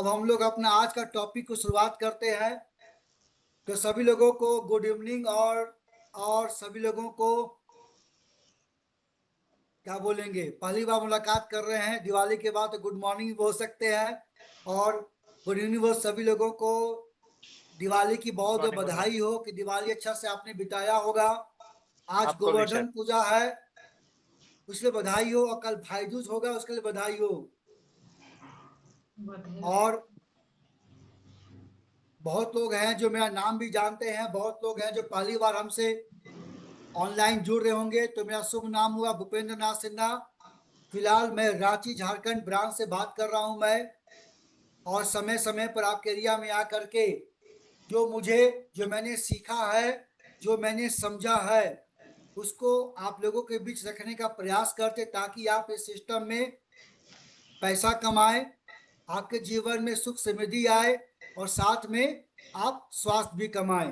अब हम लोग अपना आज का टॉपिक को शुरुआत करते हैं। तो सभी लोगों को गुड इवनिंग और सभी लोगों को क्या बोलेंगे, पहली बार मुलाकात कर रहे हैं दिवाली के बाद, तो गुड मॉर्निंग भी बोल सकते हैं। और गुड इवनिंग बोल सभी लोगों को दिवाली की बहुत बहुत मॉर्निंग गुड बधाई मॉर्निंग। हो कि दिवाली अच्छा से आपने बिताया होगा। आज आपको भी सर। गोवर्धन पूजा है, उसके लिए बधाई हो, और कल भाई दूज होगा, उसके लिए बधाई हो। और बहुत लोग हैं जो मेरा नाम भी जानते हैं, बहुत लोग हैं जो पहली बार हमसे ऑनलाइन जुड़ रहे होंगे। तो मेरा शुभ नाम हुआ भूपेंद्र नाथ सिन्हा। फिलहाल मैं रांची झारखंड ब्रांच से बात कर रहा हूं मैं। और समय समय पर आपके एरिया में आकर के जो मुझे जो मैंने सीखा है, जो मैंने समझा है, उसको आप लोगों के बीच रखने का प्रयास करते, ताकि आप इस सिस्टम में पैसा कमाएं, आपके जीवन में सुख समृद्धि आए, और साथ में आप स्वास्थ्य भी कमाएं।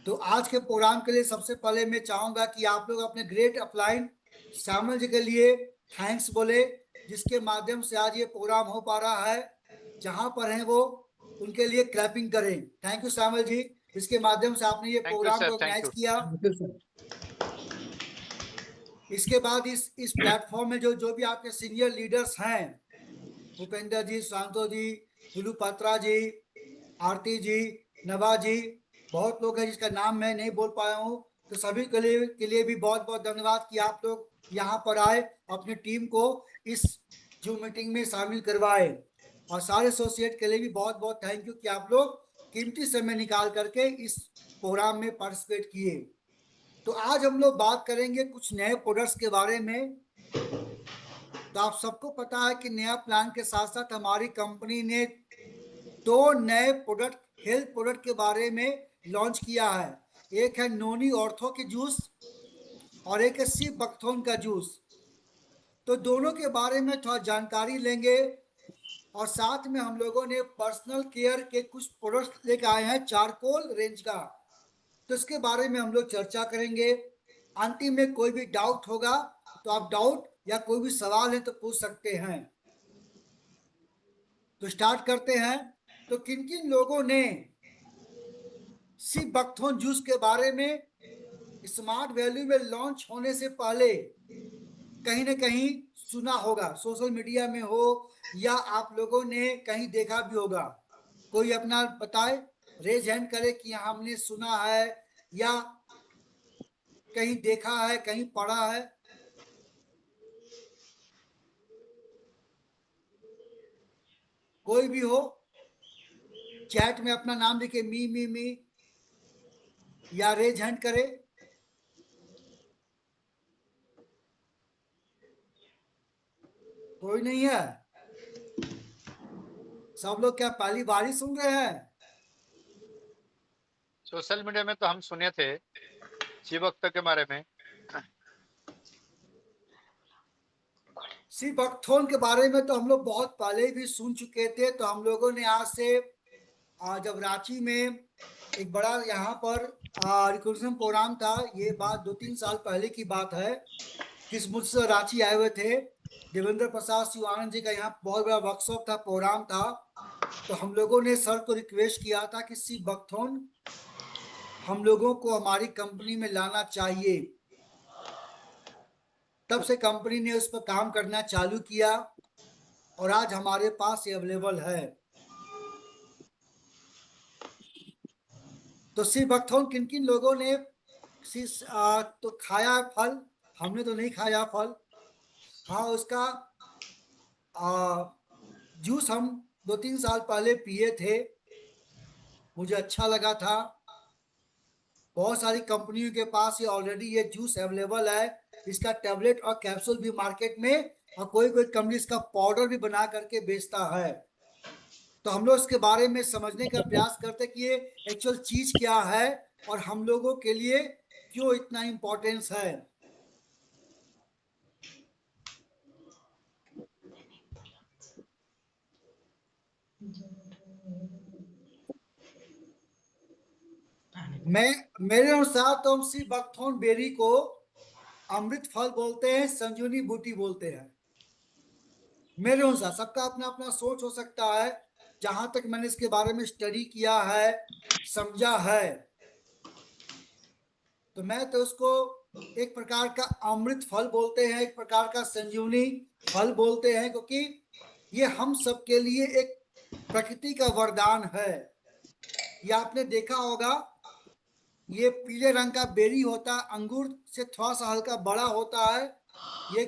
तो आज के प्रोग्राम के लिए सबसे पहले मैं चाहूंगा कि आप लोग अपने ग्रेट अपलाइन श्यामल जी के लिए थैंक्स बोले, जिसके माध्यम से आज ये प्रोग्राम हो पा रहा है। जहां पर हैं वो उनके लिए क्लैपिंग करें। थैंक यू श्यामल जी, इसके माध्यम से आपने ये थैंक यू प्रोग्राम सर, को थैंक ऑर्गेनाइज यू। किया। बिल्कुल सर। इसके बाद इस प्लेटफॉर्म में जो जो भी आपके सीनियर लीडर्स हैं, भूपेंद्र जी, शांतो जी, दुलू पात्रा जी, आरती जी, नवाज जी, बहुत लोग हैं जिसका नाम मैं नहीं बोल पाया हूँ। तो सभी के लिए भी बहुत बहुत धन्यवाद कि आप लोग यहाँ पर आए, अपनी टीम को इस जूम मीटिंग में शामिल करवाए। और सारे एसोसिएट के लिए भी बहुत बहुत थैंक यू कि आप लोग कीमती समय निकाल करके इस प्रोग्राम में पार्टिसिपेट किए। तो आज हम लोग बात करेंगे कुछ नए प्रोडक्ट्स के बारे में। तो आप सबको पता है कि नया प्लान के साथ साथ हमारी कंपनी ने दो नए प्रोडक्ट, हेल्थ प्रोडक्ट के बारे में लॉन्च किया है। एक है नोनी ऑर्थो की जूस, और एक है सी बकथोन का जूस। तो दोनों के बारे में थोड़ा जानकारी लेंगे, और साथ में हम लोगों ने पर्सनल केयर के कुछ प्रोडक्ट लेकर आए हैं चारकोल रेंज का, तो इसके बारे में हम लोग चर्चा करेंगे। अंतिम में कोई भी डाउट होगा तो आप डाउट या कोई भी सवाल है तो पूछ सकते हैं। तो स्टार्ट करते हैं। तो किन किन लोगों ने सी बकथोन जूस के बारे में स्मार्ट वैल्यू में लॉन्च होने से पहले कहीं ना कहीं सुना होगा, सोशल मीडिया में हो या आप लोगों ने कहीं देखा भी होगा? कोई अपना बताए, रेज हैंड करे कि हाँ, हमने सुना है या कहीं देखा है, कहीं पढ़ा है। कोई भी हो, चैट में अपना नाम लिखे, मी या रेज हैंड करे। कोई नहीं है? सब लोग क्या पहली बार ही सुन रहे हैं? सोशल मीडिया में तो हम सुने थे शिव भक्त के बारे में। सी बकथोन के बारे में तो हम लोग बहुत पहले भी सुन चुके थे। तो हम लोगों ने आज से जब रांची में एक बड़ा यहाँ पर रिक्रूटमेंट प्रोग्राम था, ये बात 2-3 साल पहले की बात है, किस मुझसे रांची आए हुए थे, देवेंद्र प्रसाद शिवानंद जी का यहाँ बहुत बड़ा वर्कशॉप था, प्रोग्राम था। तो हम लोगों ने सर को रिक्वेस्ट किया था कि सी बकथोन हम लोगों को हमारी कंपनी में लाना चाहिए। तब से कंपनी ने उस पर काम करना चालू किया, और आज हमारे पास ये अवेलेबल है। तो सी बकथोन किन किन लोगों ने तो खाया है फल? हमने तो नहीं खाया फल। हाँ, उसका जूस हम 2-3 साल पहले पिए थे, मुझे अच्छा लगा था। बहुत सारी कंपनियों के पास ये ऑलरेडी ये जूस अवेलेबल है। इसका टेबलेट और कैप्सूल भी मार्केट में, और कोई कोई कंपनी इसका पाउडर भी बना करके बेचता है। तो हम लोग इसके बारे में समझने का प्रयास करते हैं कि ये एक्चुअल चीज क्या है, और हम लोगों के लिए क्यों इतना इम्पोर्टेंस है। मैं मेरे अनुसार तो हम सी बकथोन बेरी को अमृत फल बोलते हैं, संजीवनी बूटी बोलते हैं। मेरे अनुसार सबका अपना अपना सोच हो सकता है। जहां तक मैंने इसके बारे में स्टडी किया है, समझा है, तो मैं तो उसको एक प्रकार का अमृत फल बोलते हैं, एक प्रकार का संजीवनी फल बोलते हैं, क्योंकि ये हम सबके लिए एक प्रकृति का वरदान है। ये आपने देखा होगा, ये पीले रंग का बेरी होता है, अंगूर से थोड़ा सा हल्का बड़ा होता है। ये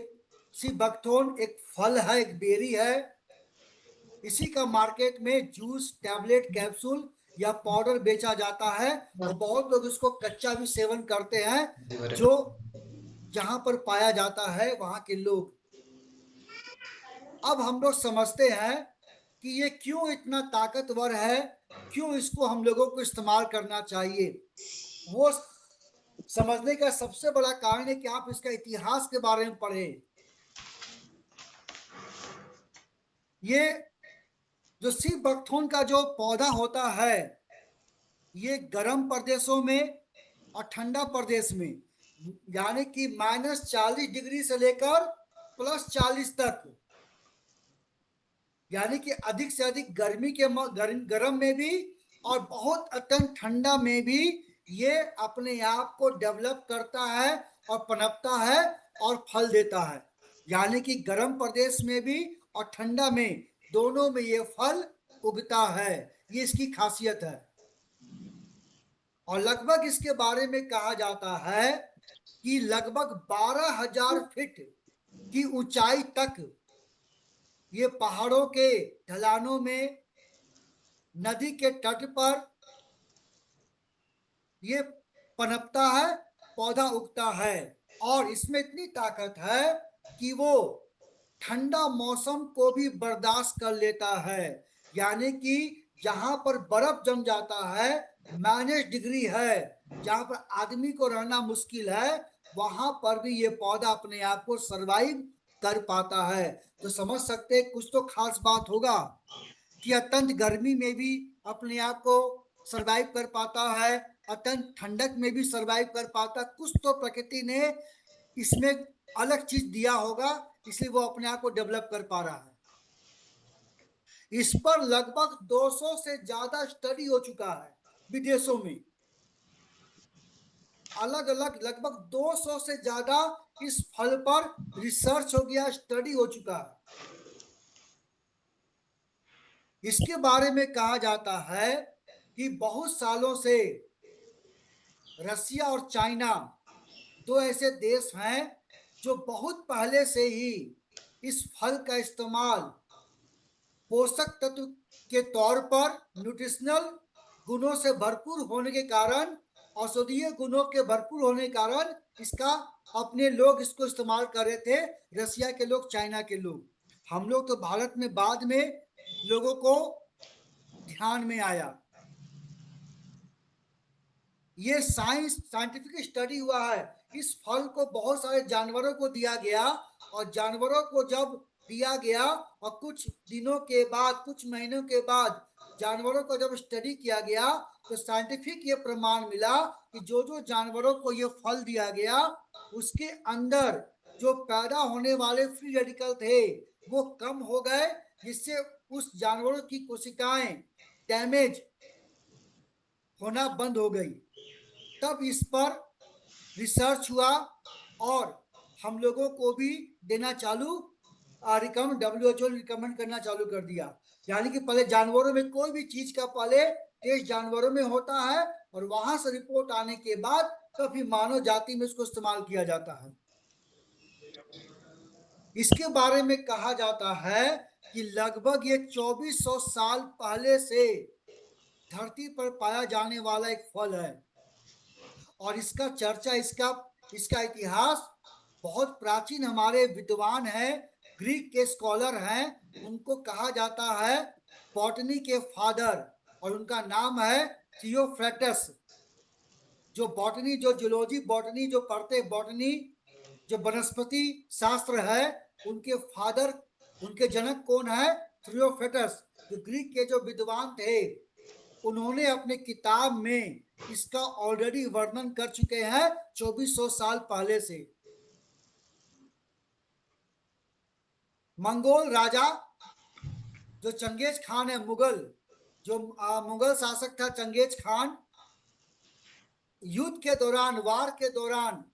सी बकथोर्न एक फल है, एक बेरी है। इसी का मार्केट में जूस, टैबलेट, कैप्सूल या पाउडर बेचा जाता है, और बहुत लोग इसको कच्चा भी सेवन करते हैं, जो जहां पर पाया जाता है वहां के लोग। अब हम लोग समझते हैं कि ये क्यों इतना ताकतवर है, क्यों इसको हम लोगों को इस्तेमाल करना चाहिए। वो समझने का सबसे बड़ा कारण है कि आप इसका इतिहास के बारे में पढ़ें। ये जो सी बकथोर्न का जो पौधा होता है, ये गर्म प्रदेशों में और ठंडा प्रदेश में, यानी कि -40 डिग्री से लेकर +40 तक, यानी कि अधिक से अधिक गर्मी के गर्म में भी और बहुत अत्यंत ठंडा में भी ये अपने आप को डेवलप करता है और पनपता है और फल देता है। यानी कि गर्म प्रदेश में भी और ठंडा में, दोनों में ये फल उगता है। ये इसकी खासियत है। और लगभग इसके बारे में कहा जाता है कि लगभग 12,000 फीट की ऊंचाई तक ये पहाड़ों के ढलानों में, नदी के तट पर ये पनपता है, पौधा उगता है। और इसमें इतनी ताकत है कि वो ठंडा मौसम को भी बर्दाश्त कर लेता है। यानी कि जहां पर बर्फ जम जाता है, -डिग्री है, जहां पर आदमी को रहना मुश्किल है, वहां पर भी ये पौधा अपने आप को सरवाइव कर पाता है। तो समझ सकते हैं कुछ तो खास बात होगा कि अत्यंत गर्मी में भी अपने आप को सरवाइव कर पाता है, अत्यंत ठंडक में भी सरवाइव कर पाता। कुछ तो प्रकृति ने इसमें अलग चीज दिया होगा, इसलिए वो अपने आप को डेवलप कर पा रहा है। इस पर लगभग 200 से ज्यादा स्टडी हो चुका है विदेशों में। अलग अलग लगभग 200 से ज्यादा इस फल पर रिसर्च हो गया, स्टडी हो चुका है। इसके बारे में कहा जाता है कि बहुत सालों से रसिया और चाइना, दो ऐसे देश हैं जो बहुत पहले से ही इस फल का इस्तेमाल पोषक तत्व के तौर पर, न्यूट्रिशनल गुणों से भरपूर होने के कारण, औषधीय गुणों के भरपूर होने के कारण इसका अपने लोग इसको इस्तेमाल कर रहे थे। रसिया के लोग, चाइना के लोग। हम लोग तो भारत में बाद में लोगों को ध्यान में आया। ये साइंटिफिक स्टडी हुआ है। इस फल को बहुत सारे जानवरों को दिया गया, और जानवरों को जब दिया गया और कुछ दिनों के बाद, कुछ महीनों के बाद जानवरों को जब स्टडी किया गया, तो साइंटिफिक ये प्रमाण मिला कि जो जो जानवरों को ये फल दिया गया, उसके अंदर जो पैदा होने वाले फ्री रेडिकल थे वो कम हो गए, जिससे उस जानवरों की कोशिकाएं डैमेज होना बंद हो गई। तब इस पर रिसर्च हुआ और हम लोगों को भी देना चालू, WHO रिकमेंड करना चालू कर दिया। यानी कि पहले जानवरों में कोई भी चीज का पहले टेस्ट जानवरों में होता है, और वहां से रिपोर्ट आने के बाद तो फिर मानव जाति में इसको इस्तेमाल किया जाता है। इसके बारे में कहा जाता है कि लगभग ये 2400 साल पहले से धरती पर पाया जाने वाला एक फल है। और इसका चर्चा, इसका इसका इतिहास बहुत प्राचीन, हमारे विद्वान हैं, ग्रीक के स्कॉलर हैं, उनको कहा जाता है बॉटनी के फादर, और उनका नाम है थियोफ्रेटस। जो बॉटनी, जो जूलॉजी बॉटनी जो पढ़ते, बॉटनी जो वनस्पति शास्त्र है, उनके फादर, उनके जनक कौन है? थियोफ्रेटस। जो ग्रीक के जो विद्वान थे, उन्होंने अपने किताब में इसका ऑलरेडी वर्णन कर चुके हैं 2400 साल पहले से। मंगोल राजा जो चंगेज खान है, जो मुगल शासक था चंगेज खान, युद्ध के दौरान, वार के दौरान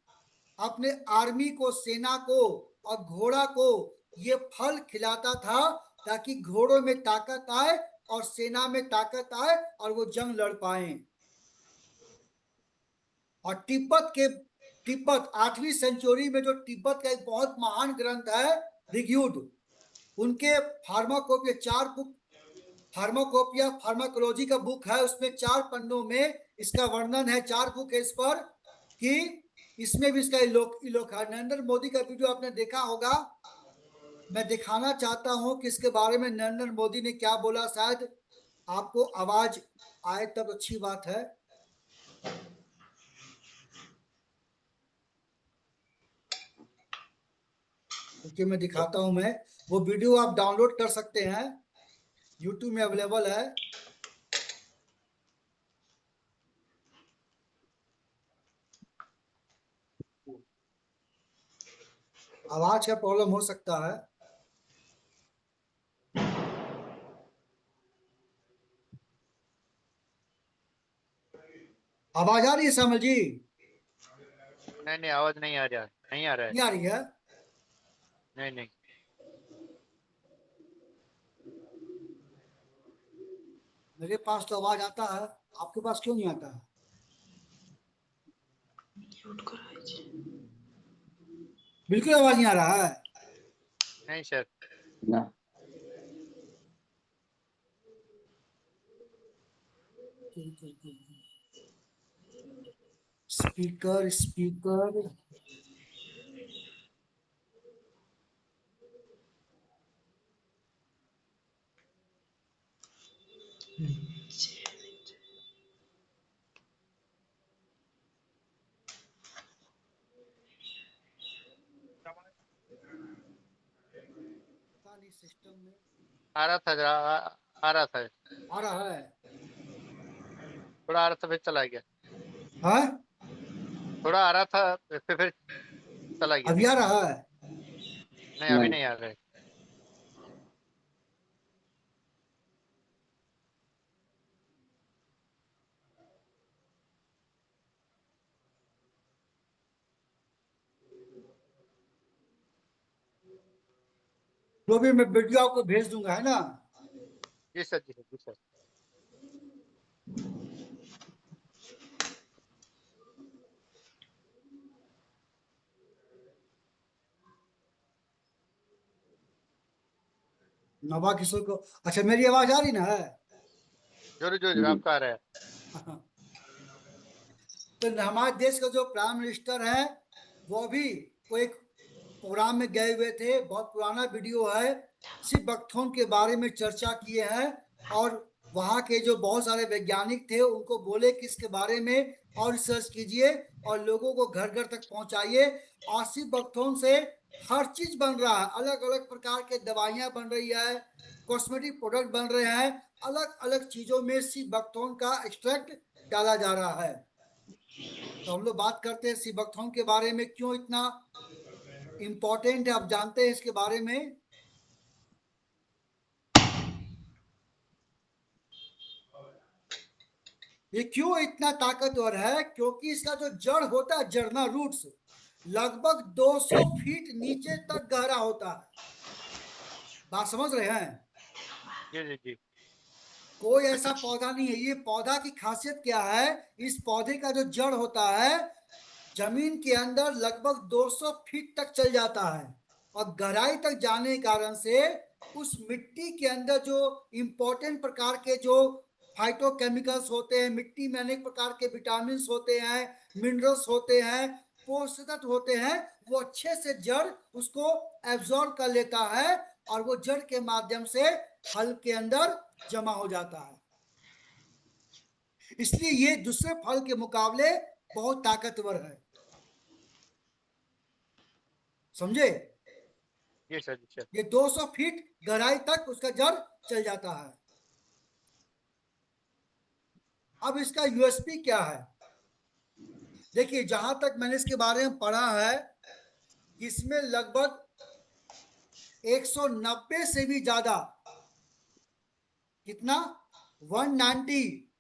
अपने आर्मी को, सेना को और घोड़ा को ये फल खिलाता था ताकि घोड़ों में ताकत आए और सेना में ताकत आए और वो जंग लड़ पाए। और तिब्बत 8वीं सेंचुरी में जो तिब्बत का एक बहुत महान ग्रंथ है ऋग्वेद, उनके फार्माकोपिया 4 बुक, फार्माकोपिया फार्माकोलॉजी का बुक है, उसमें 4 पन्नों में इसका वर्णन है, 4 बुक है इस पर, कि इसमें भी इसका इलोक है। नरेंद्र मोदी का वीडियो आपने देखा होगा, मैं दिखाना चाहता हूं कि इसके बारे में नरेंद्र मोदी ने क्या बोला, शायद आपको आवाज आए तब अच्छी बात है। क्योंकि मैं दिखाता हूं, मैं वो वीडियो आप डाउनलोड कर सकते हैं, यूट्यूब में अवेलेबल है। आवाज का प्रॉब्लम हो सकता है। आवाज आ रही है श्यामल जी? नहीं, आवाज नहीं आ रहा, नहीं आ रहा है। नहीं आ रही है? नहीं नहीं। मेरे पास तो आवाज आता है, आपके पास क्यों नहीं आता है? बिल्कुल आवाज नहीं आ रहा है। नहीं सर। ना स्पीकर स्पीकर पता नहीं सिस्टम में आ रहा था जरा, आ रहा था, आ रहा है। थोड़ा आ रहा था फिर चला गया। हाँ, थोड़ा आ रहा था फिर चला गया। अभी आ रहा है। नहीं, अभी नहीं नहीं आ रहा है। तो भी मैं वीडियो आपको भेज दूंगा, है ना? जी सर, जी सर, जी सर। नवा किशोर को, अच्छा मेरी आवाज आ रही ना है? जोर जोर आपका आ रहा है। तो हमारे देश का जो प्राइम मिनिस्टर है, वो एक प्रोग्राम में गए हुए थे, बहुत पुराना वीडियो है, सिर्फ बकथोन के बारे में चर्चा किए हैं। और वहाँ के जो बहुत सारे वैज्ञानिक थे उनको बोले कि इसके बारे में और रिसर्च कीजिए और लोगों को घर घर तक पहुंचाइए। और सिर्फ बकथोन से हर चीज बन रहा है, अलग अलग प्रकार के दवाइयां बन रही है, कॉस्मेटिक प्रोडक्ट बन रहे हैं, अलग अलग चीजों में सिर्फ बकथोन का एक्सट्रैक्ट डाला जा रहा है। तो हम लोग बात करते हैं सिबकथॉर्न के बारे में, क्यों इतना इम्पोर्टेंट है, आप जानते हैं इसके बारे में? ये क्यों इतना ताकतवर है? क्योंकि इसका जो जड़ होता है, जड़ना रूट्स, लगभग 200 फीट नीचे तक गहरा होता है। बात समझ रहे हैं? जी जी जी। कोई ऐसा पौधा नहीं है, ये पौधा की खासियत क्या है, इस पौधे का जो जड़ होता है जमीन के अंदर लगभग 200 फीट तक चल जाता है। और गहराई तक जाने के कारण से उस मिट्टी के अंदर जो इंपॉर्टेंट प्रकार के जो फाइटोकेमिकल्स होते हैं, मिट्टी में अनेक प्रकार के विटामिन होते हैं, मिनरल्स होते हैं, पोषक तत्व होते हैं, वो अच्छे से जड़ उसको एब्जॉर्ब कर लेता है और वो जड़ के माध्यम से फल के अंदर जमा हो जाता है। इसलिए ये दूसरे फल के मुकाबले बहुत ताकतवर है। समझे? जी सर, जी सर। ये 200 फीट गहराई तक उसका जड़ चल जाता है। अब इसका यूएसपी क्या है? देखिए, जहां तक मैंने इसके बारे में पढ़ा है, इसमें लगभग 190 से भी ज्यादा, कितना, 190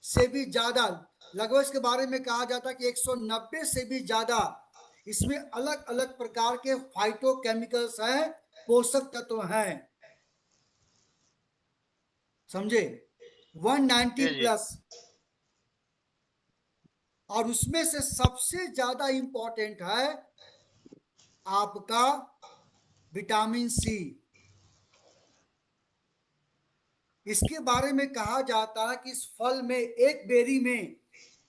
से भी ज्यादा, लगभग इसके बारे में कहा जाता है कि 190 से भी ज्यादा इसमें अलग अलग प्रकार के फाइटोकेमिकल्स हैं, पोषक तत्व हैं, समझे, 190 जी जी। प्लस। और उसमें से सबसे ज्यादा इंपॉर्टेंट है आपका विटामिन सी। इसके बारे में कहा जाता है कि इस फल में, एक बेरी में,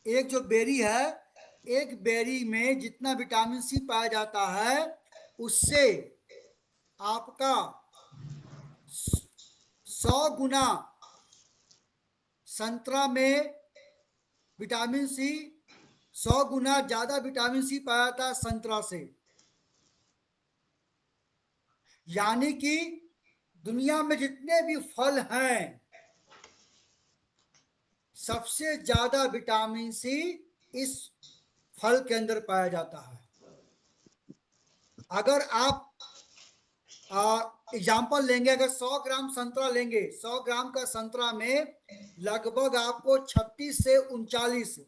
एक जो बेरी है, एक बेरी में जितना विटामिन सी पाया जाता है, उससे आपका 100 गुना संतरा में विटामिन सी, 100 गुना ज्यादा विटामिन सी पाया जाता है संतरा से। यानी कि दुनिया में जितने भी फल हैं, सबसे ज्यादा विटामिन सी इस फल के अंदर पाया जाता है। अगर आप एग्जाम्पल लेंगे, अगर 100 ग्राम संतरा लेंगे, 100 ग्राम का संतरा में लगभग आपको 36 से 39,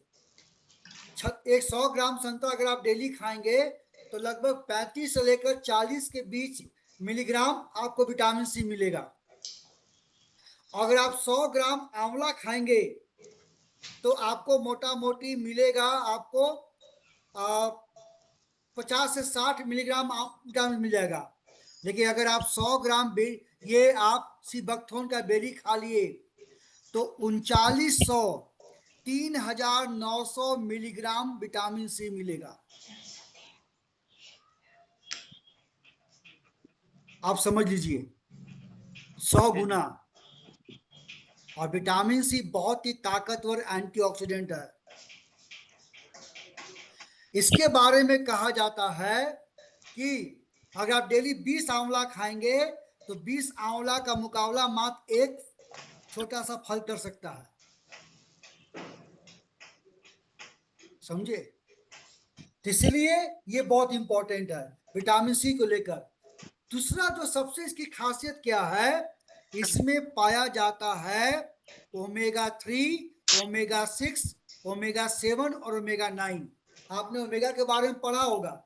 एक 100 ग्राम संतरा अगर आप डेली खाएंगे तो लगभग 35 से लेकर 40 के बीच मिलीग्राम आपको विटामिन सी मिलेगा। अगर आप 100 ग्राम आंवला खाएंगे तो आपको मोटा मोटी मिलेगा आपको 50 से 60 मिलीग्राम विटामिन मिल जाएगा। लेकिन अगर आप 100 ग्राम ये आप सीबकथोर्न का बेरी खा लिए तो 3900, 3900 मिलीग्राम विटामिन सी मिलेगा। आप समझ लीजिए, 100 गुना। और विटामिन सी बहुत ही ताकतवर एंटीऑक्सीडेंट है। इसके बारे में कहा जाता है कि अगर आप डेली 20 आंवला खाएंगे तो 20 आंवला का मुकाबला मात्र एक छोटा सा फल कर सकता है, समझे। इसलिए ये बहुत इंपॉर्टेंट है विटामिन सी को लेकर। दूसरा जो सबसे इसकी खासियत क्या है, इसमें पाया जाता है ओमेगा 3, ओमेगा 6, ओमेगा 7 और ओमेगा 9। आपने ओमेगा के बारे में पढ़ा होगा।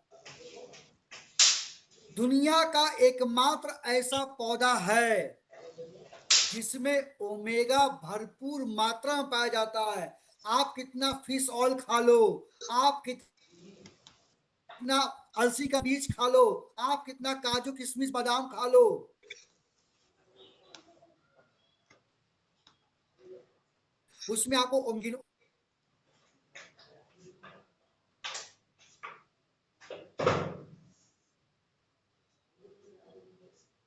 दुनिया का एकमात्र ऐसा पौधा है जिसमें ओमेगा भरपूर मात्रा में पाया जाता है। आप कितना फिश ऑयल खा लो, आप कितना अलसी का बीज खा लो, आप कितना काजू किशमिश बादाम खा लो, उसमें आपको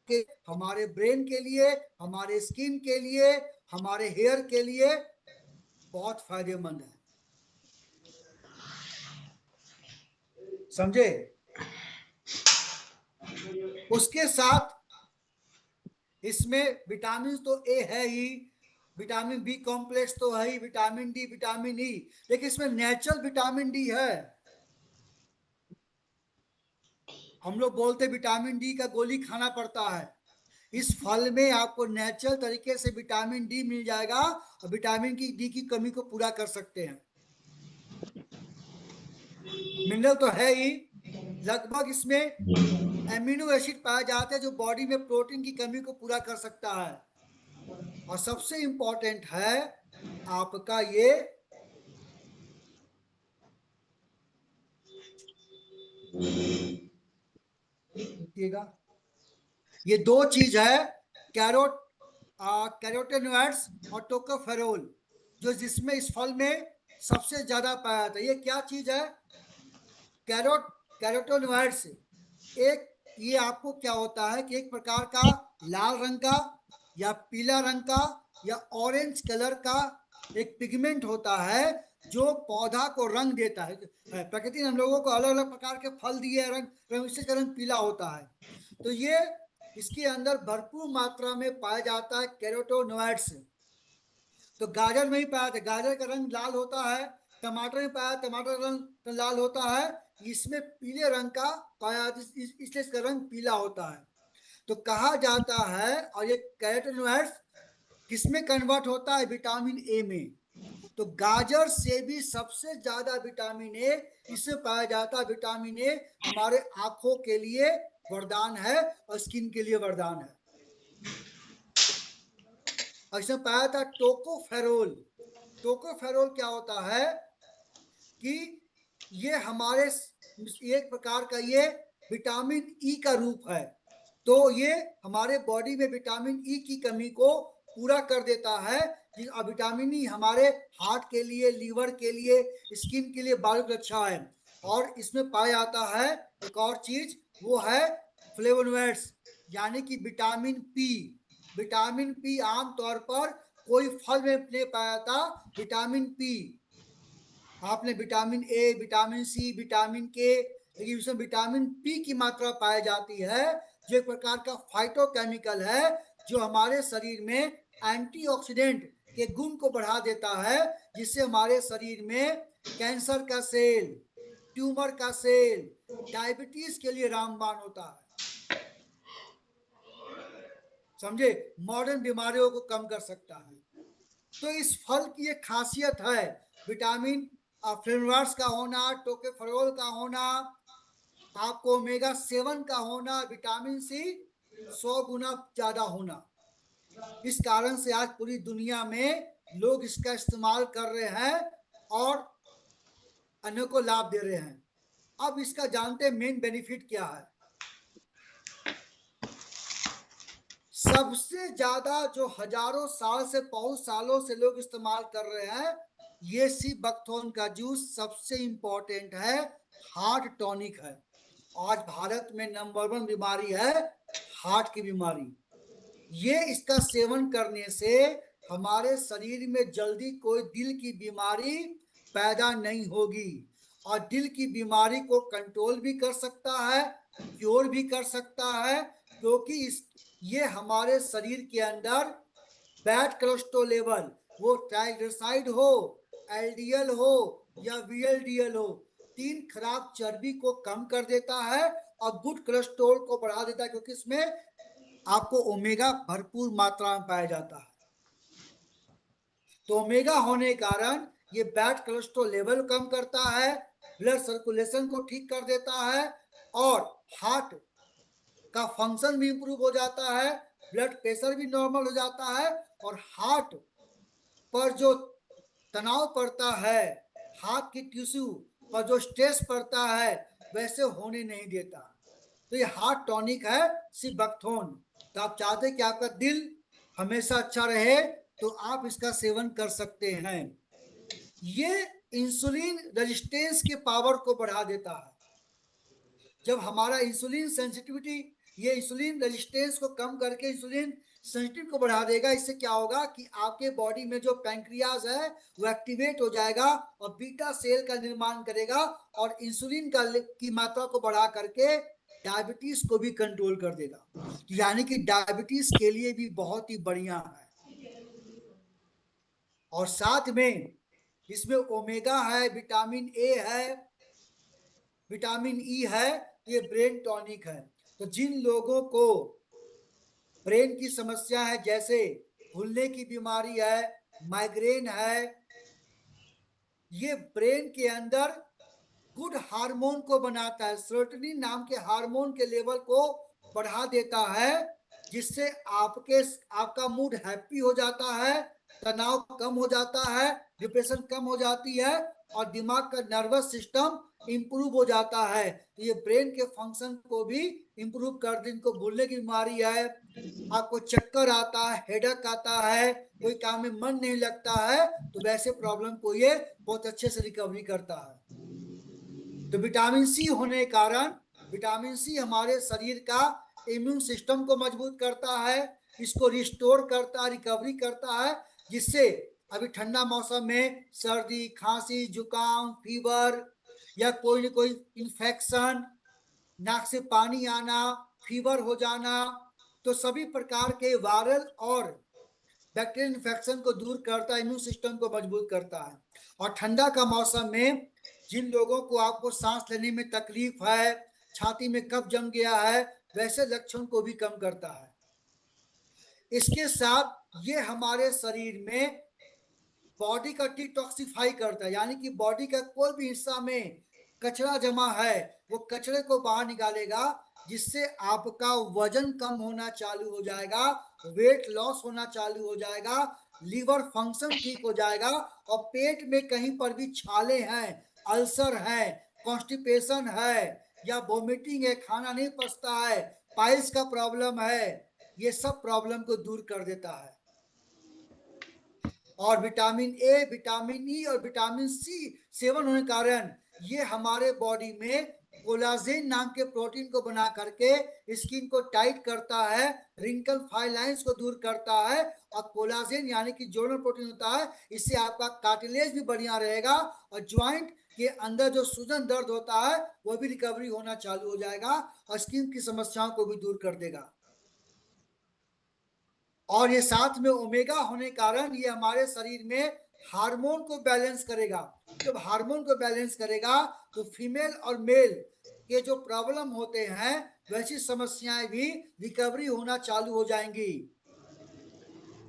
के हमारे ब्रेन के लिए, हमारे स्किन के लिए, हमारे हेयर के लिए बहुत फायदेमंद है, समझे। उसके साथ इसमें विटामिन तो ए है ही, विटामिन बी कॉम्प्लेक्स तो है ही, विटामिन डी, विटामिन ई, लेकिन इसमें नेचुरल विटामिन डी है। हम लोग बोलते विटामिन डी का गोली खाना पड़ता है, इस फल में आपको नेचुरल तरीके से विटामिन डी मिल जाएगा और विटामिन की डी की कमी को पूरा कर सकते हैं। मिनरल तो है ही, लगभग इसमें एमिनो एसिड पाए जाते हैं जो बॉडी में प्रोटीन की कमी को पूरा कर सकता है। और सबसे इंपॉर्टेंट है आपका ये देखिएगा, ये दो चीज है, कैरोटेनॉइड्स और टोकोफेरोल, जो जिसमें इस फल में सबसे ज्यादा पाया जाता है। ये क्या चीज है, कैरोटेनॉइड्स। एक, ये आपको क्या होता है कि एक प्रकार का लाल रंग का या पीला रंग का या ऑरेंज कलर का एक पिगमेंट होता है जो पौधा को रंग देता है। प्रकृति ने हम लोगों को अलग अलग प्रकार के फल दिए, रंग इसका रंग पीला होता है। तो ये इसके अंदर भरपूर मात्रा में पाया जाता है कैरोटेनॉइड्स। तो गाजर में ही पाया जाता है, गाजर का रंग लाल होता है, टमाटर में पाया, टमाटर का रंग लाल होता है, इसमें पीले रंग का पाया, इसलिए इसका रंग पीला होता है। तो कहा जाता है, और ये कैरोटीनॉइड्स किसमें कन्वर्ट होता है? विटामिन ए में। तो गाजर से भी सबसे ज्यादा विटामिन ए इसमें पाया जाता है। विटामिन ए हमारे आंखों के लिए वरदान है और स्किन के लिए वरदान है। और इसमें पाया था टोकोफेरोल। टोकोफेरोल क्या होता है कि ये हमारे एक प्रकार का ये विटामिन ई का रूप है। तो ये हमारे बॉडी में विटामिन ई की कमी को पूरा कर देता है। और विटामिन ई हमारे हार्ट के लिए, लीवर के लिए, स्किन के लिए बहुत अच्छा है। और इसमें पाया जाता है एक और चीज, वो है फ्लेवोनॉइड्स, यानी कि विटामिन पी। विटामिन पी आमतौर पर कोई फल में नहीं पाया था। विटामिन पी आपने vitamin A, vitamin C, vitamin K, लेकिन उसमें विटामिन पी की मात्रा पाई जाती है, जो एक प्रकार का फाइटोकेमिकल है, जो हमारे शरीर में एंटीऑक्सीडेंट के गुण को बढ़ा देता है, जिससे हमारे शरीर में कैंसर का सेल, ट्यूमर का सेल, डायबिटीज के लिए रामबाण होता है। समझे? मॉडर्न बीमारियों को कम कर सकता है। तो इस फल की एक खासियत है विटामिन फ्लेवोनॉइड्स का होना, टोकोफेरोल का होना, आपको ओमेगा 7 का होना, विटामिन सी 100 गुना ज्यादा होना। इस कारण से आज पूरी दुनिया में लोग इसका इस्तेमाल कर रहे हैं और अन्य को लाभ दे रहे हैं। अब इसका जानते हैं मेन बेनिफिट क्या है। सबसे ज्यादा जो हजारों साल से, बहुत सालों से लोग इस्तेमाल कर रहे हैं, ये सी बकथोर्न का जूस सबसे इंपॉर्टेंट है, हार्ट टॉनिक है। आज भारत में नंबर 1 बीमारी है हार्ट की बीमारी। ये इसका सेवन करने से हमारे शरीर में जल्दी कोई दिल की बीमारी पैदा नहीं होगी, और दिल की बीमारी को कंट्रोल भी कर सकता है, क्योर भी कर सकता है, क्योंकि ये हमारे शरीर के अंदर बैड कोलेस्ट्रॉल लेवल, वो ट्राइग्लिसराइड हो, एलडीएल हो या वीएलडीएल हो, 3 खराब चर्बी को कम कर देता है और गुड कोलेस्ट्रॉल को बढ़ा देता है, क्योंकि इसमें आपको ओमेगा भरपूर मात्रा में पाया जाता है। तो ओमेगा होने के कारण ये बैड कोलेस्ट्रॉल लेवल कम करता है, ब्लड सर्कुलेशन को ठीक कर देता है, और हार्ट का फंक्शन भी इंप्रूव हो जाता है, ब्लड प्रेशर भी नॉर्मल हो जाता है, और हार्ट पर जो तनाव पड़ता है, हार्ट की टिश्यू पर जो स्ट्रेस पड़ता है, वैसे होने नहीं देता। तो ये हार्ट टॉनिक है सिबकथोर्न। तो आप चाहते हैं कि आपका दिल हमेशा अच्छा रहे, तो आप इसका सेवन कर सकते हैं। ये इंसुलिन रेजिस्टेंस के पावर को बढ़ा देता है। जब हमारा इंसुलिन सेंसिटिविटी, ये इंसुलिन रेजिस्टेंस को कम करके इंसुलिन सेंसिटिव को बढ़ा देगा। इससे क्या होगा कि आपके बॉडी में जो पैंक्रियाज है वो एक्टिवेट हो जाएगा और बीटा सेल का निर्माण करेगा, और इंसुलिन की मात्रा को बढ़ा करके डायबिटीज को भी कंट्रोल कर देगा। यानी कि डायबिटीज के लिए भी बहुत ही बढ़िया है। और साथ में इसमें ओमेगा है, विटामिन ए है, विटामिन ई है, ये ब्रेन टॉनिक है। तो जिन लोगों को ब्रेन की समस्या है, जैसे भूलने की बीमारी है, माइग्रेन है, ये ब्रेन के अंदर गुड हार्मोन को बनाता है, सेरोटोनिन नाम के हार्मोन के लेवल को बढ़ा देता है, जिससे आपका मूड हैप्पी हो जाता है, तनाव कम हो जाता है, डिप्रेशन कम हो जाती है, और दिमाग का नर्वस सिस्टम इंप्रूव हो जाता है। तो ये ब्रेन के फंक्शन को भी इंप्रूव कर दे। इनको भूलने की बीमारी है, आपको चक्कर आता है, हेडेक आता है, कोई काम में मन नहीं लगता है, तो वैसे प्रॉब्लम को ये बहुत अच्छे से रिकवरी करता है। तो विटामिन सी होने के कारण, विटामिन सी हमारे शरीर का इम्यून सिस्टम को मजबूत करता है, इसको रिस्टोर करता है, रिकवरी करता है, जिससे अभी ठंडा मौसम में सर्दी, खांसी, जुकाम, फीवर या कोई न कोई इन्फेक्शन, नाक से पानी आना, फीवर हो जाना, तो सभी प्रकार के वायरल और बैक्टीरियल इन्फेक्शन को दूर करता है, इम्यून सिस्टम को मजबूत करता है। और ठंडा का मौसम में जिन लोगों को आपको सांस लेने में तकलीफ है, छाती में कफ जम गया है, वैसे लक्षण को भी कम करता है। इसके साथ ये हमारे शरीर में बॉडी का डिटॉक्सिफाई करता है, यानी कि बॉडी का कोई भी हिस्सा में कचरा जमा है वो कचरे को बाहर निकालेगा, जिससे आपका वजन कम होना चालू हो जाएगा, वेट लॉस होना चालू हो जाएगा, लीवर फंक्शन ठीक हो जाएगा, और पेट में कहीं पर भी छाले हैं, अल्सर है, कॉन्स्टिपेशन है, या वोमिटिंग है, खाना नहीं पचता है, पाइल्स का प्रॉब्लम है, ये सब प्रॉब्लम को दूर कर देता है। और विटामिन ए, विटामिन ई और विटामिन सी सेवन होने के कारण ये हमारे बॉडी में कोलाजेन नाम के प्रोटीन को बना करके स्किन को टाइट करता है, रिंकल फाइन लाइंस को दूर करता है, और कोलाजेन यानी कि जोड़न प्रोटीन होता है, इससे आपका कार्टिलेज भी बढ़िया रहेगा, और ज्वाइंट के अंदर जो सूजन दर्द होता है वो भी रिकवरी होना चालू हो जाएगा, और स्किन की समस्याओं को भी दूर कर देगा। और ये साथ में ओमेगा होने के कारण ये हमारे शरीर में हार्मोन को बैलेंस करेगा। जब हार्मोन को बैलेंस करेगा तो फीमेल और मेल के जो प्रॉब्लम होते हैं वैसी समस्याएं भी रिकवरी होना चालू हो जाएंगी।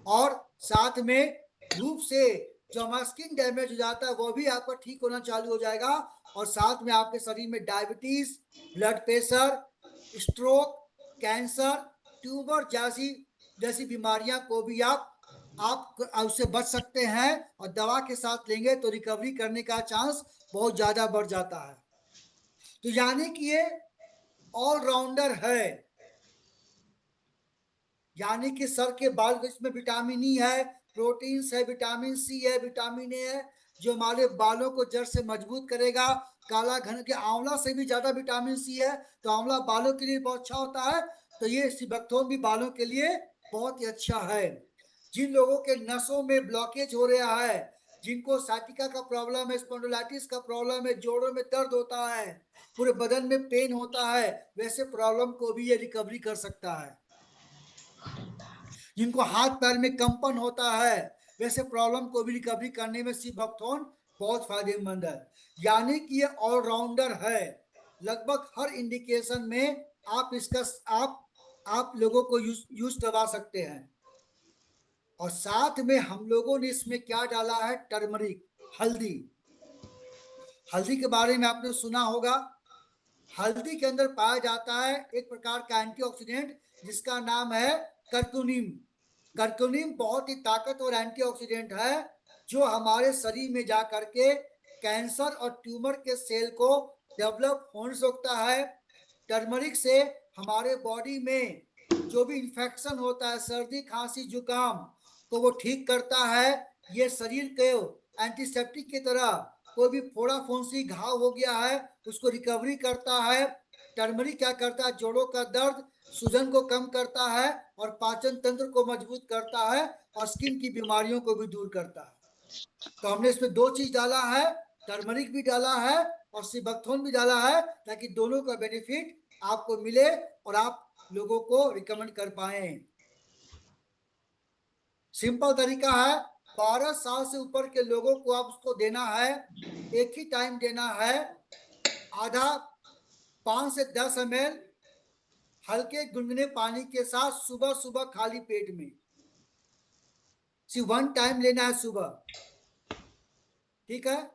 और साथ में धूप से जो हमारा स्किन डैमेज हो जाता है वो भी आपका ठीक होना चालू हो जाएगा, और साथ में आपके शरीर में diabetes, blood pressure, stroke, cancer, tumour जैसी बीमारियां को भी आप उससे बच सकते हैं, और दवा के साथ लेंगे तो रिकवरी करने का चांस बहुत ज्यादा बढ़ जाता है। तो यानी कि ये ऑलराउंडर है, यानी कि सर के बाल, इसमें विटामिन ई है, प्रोटीन्स है, विटामिन सी है, विटामिन ए है, जो हमारे बालों को जड़ से मजबूत करेगा। काला घन के आंवला से भी ज्यादा विटामिन सी है, तो आंवला बालों के लिए बहुत अच्छा होता है, तो ये सिबैक्थोन भी बालों के लिए बहुत ही अच्छा है। जिन लोगों के नसों में ब्लॉकेज हो रहा है, जिनको साइटिका का प्रॉब्लम है, स्पॉन्डिलाइटिस का प्रॉब्लम है, जोड़ों में दर्द होता है, पूरे बदन में पेन होता है, वैसे प्रॉब्लम को भी ये रिकवरी कर सकता है। जिनको हाथ पैर में कंपन होता है, वैसे प्रॉब्लम को भी रिकवरी करने में सिबैक्थोन बहुत फायदेमंद है। यानी कि ये ऑलराउंडर है, लगभग हर इंडिकेशन में आप इसका आप लोगों को यूज करवा सकते हैं। और साथ में हम लोगों ने इसमें क्या डाला है, टर्मरिक, हल्दी। हल्दी के बारे में आपने सुना होगा। हल्दी के अंदर पाया जाता है एक प्रकार का एंटीऑक्सीडेंट जिसका नाम है करक्यूमिन। करक्यूमिन बहुत ही ताकतवर एंटीऑक्सीडेंट है जो हमारे शरीर में जा करके कैंसर और ट्यूमर के सेल को डेवलप होने से रोकता है। टर्मरिक से हमारे बॉडी में जो भी इंफेक्शन होता है, सर्दी खांसी जुकाम, तो वो ठीक करता है। ये शरीर के एंटीसेप्टिक की तरह कोई भी फोड़ा फुंसी घाव हो गया है उसको रिकवरी करता है। टर्मरिक क्या करता है, जोड़ों का दर्द, सूजन को कम करता है, और पाचन तंत्र को मजबूत करता है, और स्किन की बीमारियों को भी दूर करता है। तो हमने इसमें दो चीज डाला है, टर्मरिक भी डाला है और सिबैक्थोन भी डाला है, ताकि दोनों का बेनिफिट आपको मिले और आप लोगों को रिकमेंड कर पाए। सिंपल तरीका है, 12 साल से ऊपर के लोगों को आप उसको देना है, एक ही टाइम देना है, आधा 5 से 10 ml हल्के गुनगुने पानी के साथ सुबह सुबह खाली पेट में, सिर्फ 1 टाइम लेना है सुबह, ठीक है।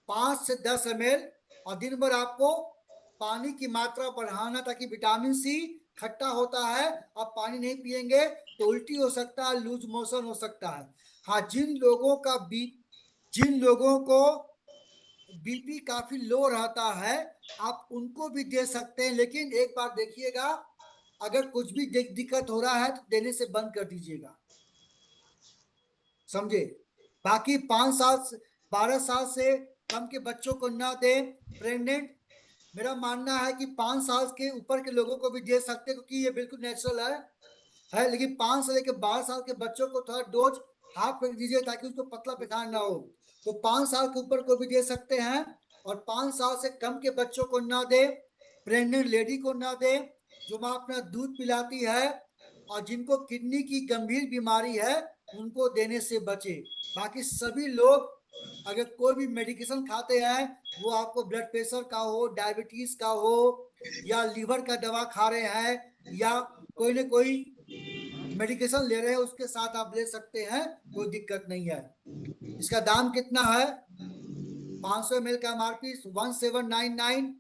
5 से 10 ml, और दिन भर आपको पानी की मात्रा बढ़ाना, ताकि विटामिन सी खट्टा होता है, आप पानी नहीं पिएंगे तो उल्टी हो सकता है, लूज मोशन हो सकता है। हाँ, जिन लोगों को बीपी काफी लो रहता है आप उनको भी दे सकते हैं, लेकिन एक बार देखिएगा, अगर कुछ भी दिक्कत हो रहा है तो देने से बंद कर दीजिएगा, समझे। बाकी 12 साल से कम के बच्चों को ना दें। प्रेग्नेंट, मेरा मानना है कि 5 साल के ऊपर के लोगों को भी दे सकते हैं, क्योंकि ये बिल्कुल नेचुरल है, लेकिन 5 से लेकर 12 साल के बच्चों को थोड़ा डोज हाफ कर दीजिए ताकि उसको पतला पेशाब ना हो। तो 5 साल के ऊपर को भी दे सकते हैं, और 5 साल से कम के बच्चों को ना दे, प्रेग्नेंट लेडी को ना दे, जो माँ अपना दूध पिलाती है, और जिनको किडनी की गंभीर बीमारी है उनको देने से बचे। बाकी सभी लोग अगर कोई भी मेडिकेशन खाते हैं, वो आपको ब्लड प्रेशर का हो, डायबिटीज का हो, या लीवर का दवा खा रहे हैं या कोई ना कोई मेडिकेशन ले रहे हैं, उसके साथ आप ले सकते हैं, कोई दिक्कत नहीं है। इसका दाम कितना है? 500 ml का एमआरपी 1799,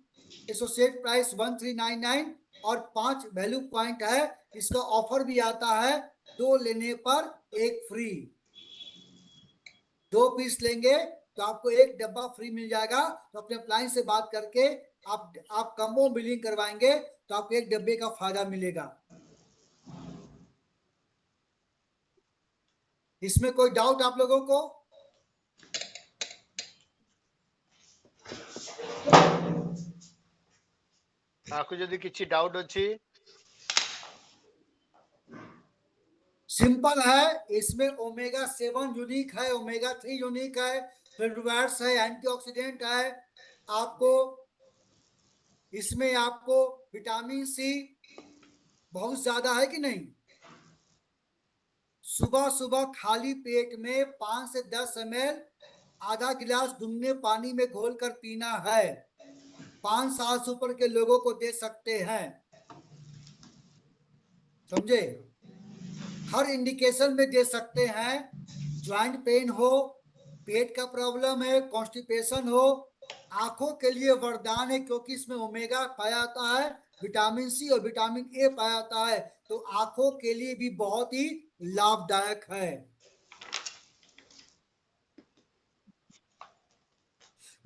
एसोसिएट प्राइस 1399 और 5 वैल्यू पॉइंट है। इसका ऑफर भी आता है 2 लेने पर 1 फ्री। 2 पीस लेंगे तो आपको 1 डब्बा फ्री मिल जाएगा। तो अपने अप्लायंस से बात करके आप कम्बो बिलिंग करवाएंगे तो आपको 1 डब्बे का फायदा मिलेगा। इसमें कोई डाउट आप लोगों को? आपको यदि किसी डाउट अच्छी? सिंपल है। इसमें ओमेगा 7 यूनिक है, ओमेगा 3 यूनिक है, फ्लेवोनॉइड्स है, एंटीऑक्सीडेंट है। आपको इसमें आपको विटामिन सी बहुत ज्यादा है कि नहीं? सुबह सुबह खाली पेट में 5 से 10 ml आधा गिलास गुनगुने पानी में घोलकर पीना है। 5 साल से ऊपर के लोगों को दे सकते हैं, समझे? हर इंडिकेशन में दे सकते हैं। ज्वाइंट पेन हो, पेट का प्रॉब्लम है, कॉन्स्टिपेशन हो, आंखों के लिए वरदान है, क्योंकि इसमें ओमेगा पाया जाता है, विटामिन सी और विटामिन ए पाया जाता है, तो आंखों के लिए भी बहुत ही लाभदायक है।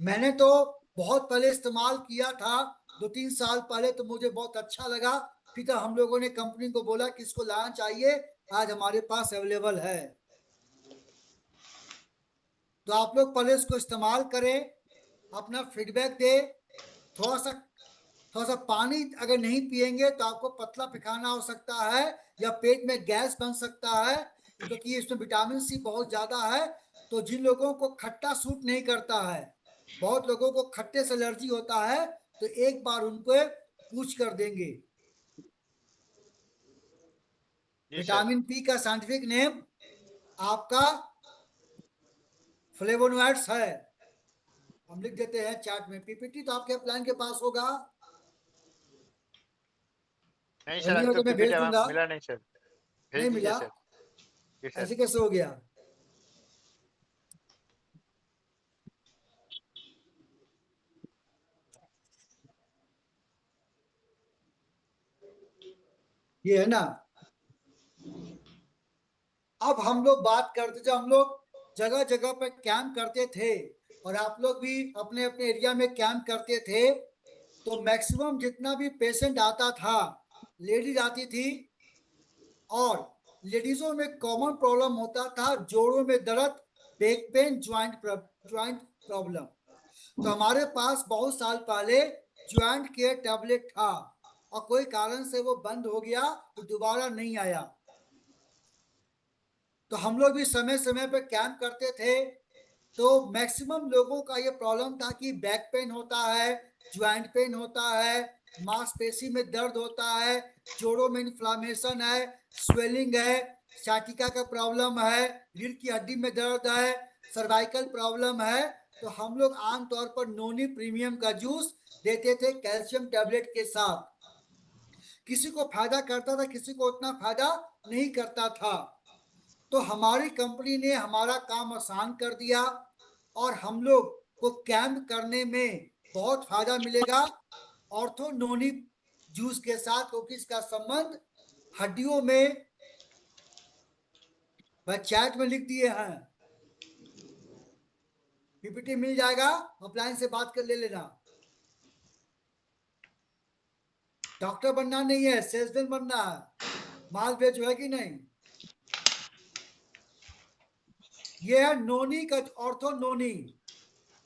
मैंने तो बहुत पहले इस्तेमाल किया था, 2-3 साल पहले, तो मुझे बहुत अच्छा लगा। फिर हम लोगों ने कंपनी को बोला कि इसको लाना चाहिए, आज हमारे पास अवेलेबल है। तो आप लोग पहले इसको इस्तेमाल करें, अपना फीडबैक दे। थोड़ा सा पानी अगर नहीं पिएंगे तो आपको पतला पैखाना हो सकता है या पेट में गैस बन सकता है, क्योंकि इसमें विटामिन सी बहुत ज्यादा है। तो जिन लोगों को खट्टा सूट नहीं करता है, बहुत लोगों को खट्टे से एलर्जी होता है, तो एक बार उनको पूछ कर देंगे। जी सर। विटामिन पी का साइंटिफिक नेम आपका फ्लेवोनॉइड्स है। हम लिख देते हैं चार्ट में। पीपीटी तो आपके प्लान के पास होगा, नहीं सर, नहीं अभी हो तो तो मैं भेज पीपीटी दूंगा। मिला नहीं सर, भेज नहीं दीजिए मिला? सर। जी सर। ऐसे कैसे हो गया? ये है ना। अब हम लोग बात करते, जब हम लोग जगह जगह पर कैंप करते थे और आप लोग भी अपने अपने एरिया में कैंप करते थे, तो मैक्सिमम जितना भी पेशेंट आता था, लेडीज आती थी, और लेडीजों में कॉमन प्रॉब्लम होता था जोड़ों में दर्द, बैक पेन, ज्वाइंट प्रॉब्लम। तो हमारे पास बहुत साल पहले ज्वाइंट केयर टैबलेट था, और कोई कारण से वो बंद हो गया तो दोबारा नहीं आया। तो हम लोग भी समय समय पर कैंप करते थे। तो मैक्सिमम लोगों का ये प्रॉब्लम था कि बैक पेन होता है, ज्वाइंट पेन होता है, मांसपेशी में दर्द होता है, जोड़ों में इन्फ्लामेशन है, स्वेलिंग है, साटिका का प्रॉब्लम है, रीढ़ की हड्डी में दर्द है, सर्वाइकल प्रॉब्लम है। तो हम लोग आमतौर पर नोनी प्रीमियम का जूस देते थे कैल्शियम टैबलेट के साथ। किसी को फायदा करता था, किसी को उतना फायदा नहीं करता था। तो हमारी कंपनी ने हमारा काम आसान कर दिया, और हम लोग को कैंप करने में बहुत फायदा मिलेगा ऑर्थो नोनी जूस के साथ, क्योंकि इसका संबंध हड्डियों में, वह चैट में लिख दिए हैं, पीपीटी मिल जाएगा, अपलाइन से बात कर ले लेना। डॉक्टर बनना नहीं है, सेल्समैन बनना है। माल बेचो, है कि नहीं? ये है नोनी का, ऑर्थो नोनी।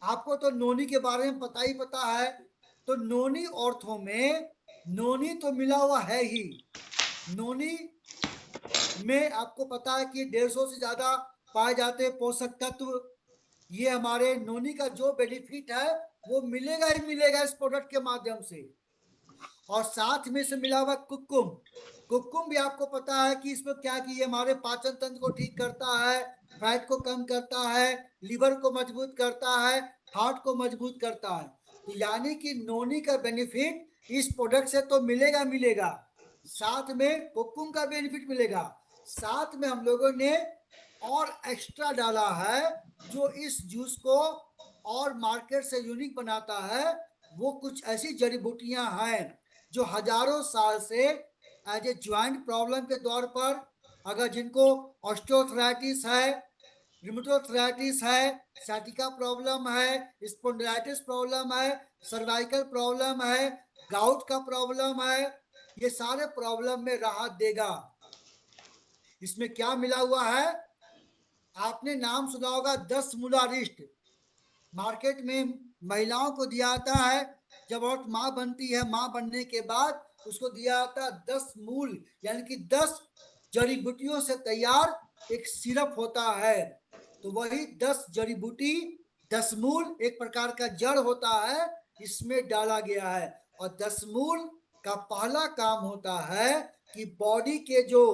आपको तो नोनी के बारे में पता ही पता है। तो नोनी ऑर्थो में नोनी तो मिला हुआ है ही। नोनी में आपको पता है कि 150 से ज्यादा पाए जाते हैं पोषक तत्व। ये हमारे नोनी का जो बेनिफिट है वो मिलेगा ही मिलेगा इस प्रोडक्ट के माध्यम से। और साथ में से मिला हुआ कुकुम। कुकुम भी आपको पता है कि इसमें क्या, कि ये हमारे पाचन तंत्र को ठीक करता है, फैट को कम करता है, लिवर को मजबूत करता है, हार्ट को मजबूत करता है। तो यानी कि नोनी का बेनिफिट इस प्रोडक्ट से तो मिलेगा, साथ में कोकुम का बेनिफिट मिलेगा, साथ में हम लोगों ने और एक्स्ट्रा डाला है जो इस जूस को और मार्केट से यूनिक बनाता है। वो कुछ ऐसी जड़ी बूटियां हैं जो हजारों साल से एज ए ज्वाइंट प्रॉब्लम के तौर पर, अगर जिनको ऑस्टियोआर्थराइटिस है, रिमेटोआर्थराइटिस है, साइटिका प्रॉब्लम है, स्पॉन्डिलाइटिस प्रॉब्लम है, सर्वाइकल प्रॉब्लम है, गाउट का प्रॉब्लम है, ये सारे प्रॉब्लम में राहत देगा। इसमें क्या मिला हुआ है? आपने नाम सुना होगा 10 मूला रिस्ट। मार्केट में महिलाओं को दिया जाता है, जब औरत मां बनती है, मां बनने के बाद उसको दिया जाता है 10 मूल, यानी कि 10 जड़ी बूटियों से तैयार एक सिरप होता है। तो वही 10 जड़ी बूटी, 10 मूल एक प्रकार का जड़ होता है, इसमें डाला गया है। और 10 मूल का पहला काम होता है कि बॉडी के जो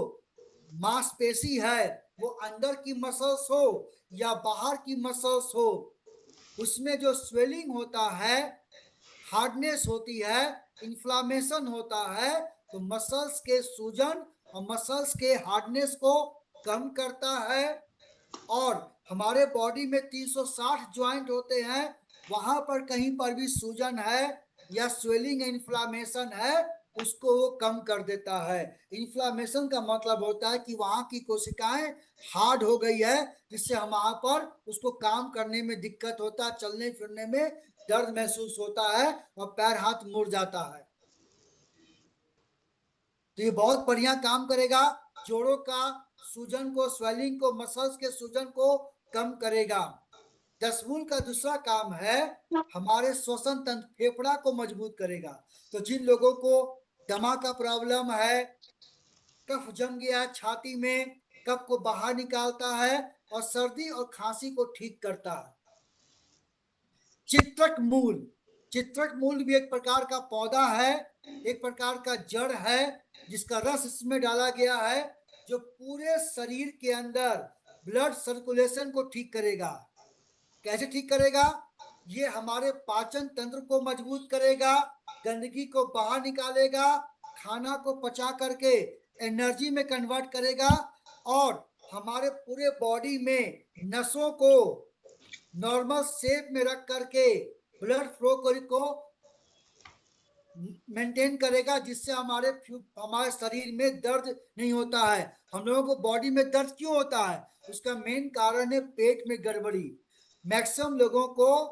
मांसपेशी है, वो अंदर की मसल्स हो या बाहर की मसल्स हो, उसमें जो स्वेलिंग होता है, हार्डनेस होती है, इन्फ्लामेशन होता है, तो मसल्स के सूजन और मसल्स के हार्डनेस को कम करता है। और हमारे बॉडी में 360 ज्वाइंट होते हैं, वहां पर कहीं पर भी सूजन है या स्वेलिंग इन्फ्लामेशन है, उसको वो कम कर देता है। इन्फ्लामेशन का मतलब होता है कि वहां की कोशिकाएं हार्ड हो गई है, जिससे हम वहां पर उसको काम करने में दिक्कत होता है, चलने फिरने में दर्द महसूस होता है और पैर हाथ मुड़ जाता है। तो ये बहुत बढ़िया काम करेगा, जोड़ों का सूजन को, स्वेलिंग को, मसल्स के सूजन को कम करेगा। 10 मूल का दूसरा काम है हमारे श्वसन तंत्र, फेफड़ा को मजबूत करेगा। तो जिन लोगों को दमा का प्रॉब्लम है, कफ जम गया है छाती में, कफ को बाहर निकालता है और सर्दी और खांसी को ठीक करता है। चित्रक मूल, चित्रक मूल भी एक प्रकार का पौधा है, एक प्रकार का जड़ है, जिसका रस इसमें डाला गया है, जो पूरे शरीर के अंदर ब्लड सर्कुलेशन को ठीक करेगा। कैसे ठीक करेगा? ये हमारे पाचन तंत्र को मजबूत करेगा, गंदगी को बाहर निकालेगा, खाना को पचा करके एनर्जी में कन्वर्ट करेगा, और हमारे पूरे बॉडी में नसों को नॉर्मल शेप में रख करके ब्लड फ्लो को मेंटेन करेगा, जिससे हमारे शरीर में दर्द नहीं होता है। हम लोगों को बॉडी में दर्द क्यों होता है? उसका मेन कारण है पेट में गड़बड़ी। मैक्सिमम लोगों को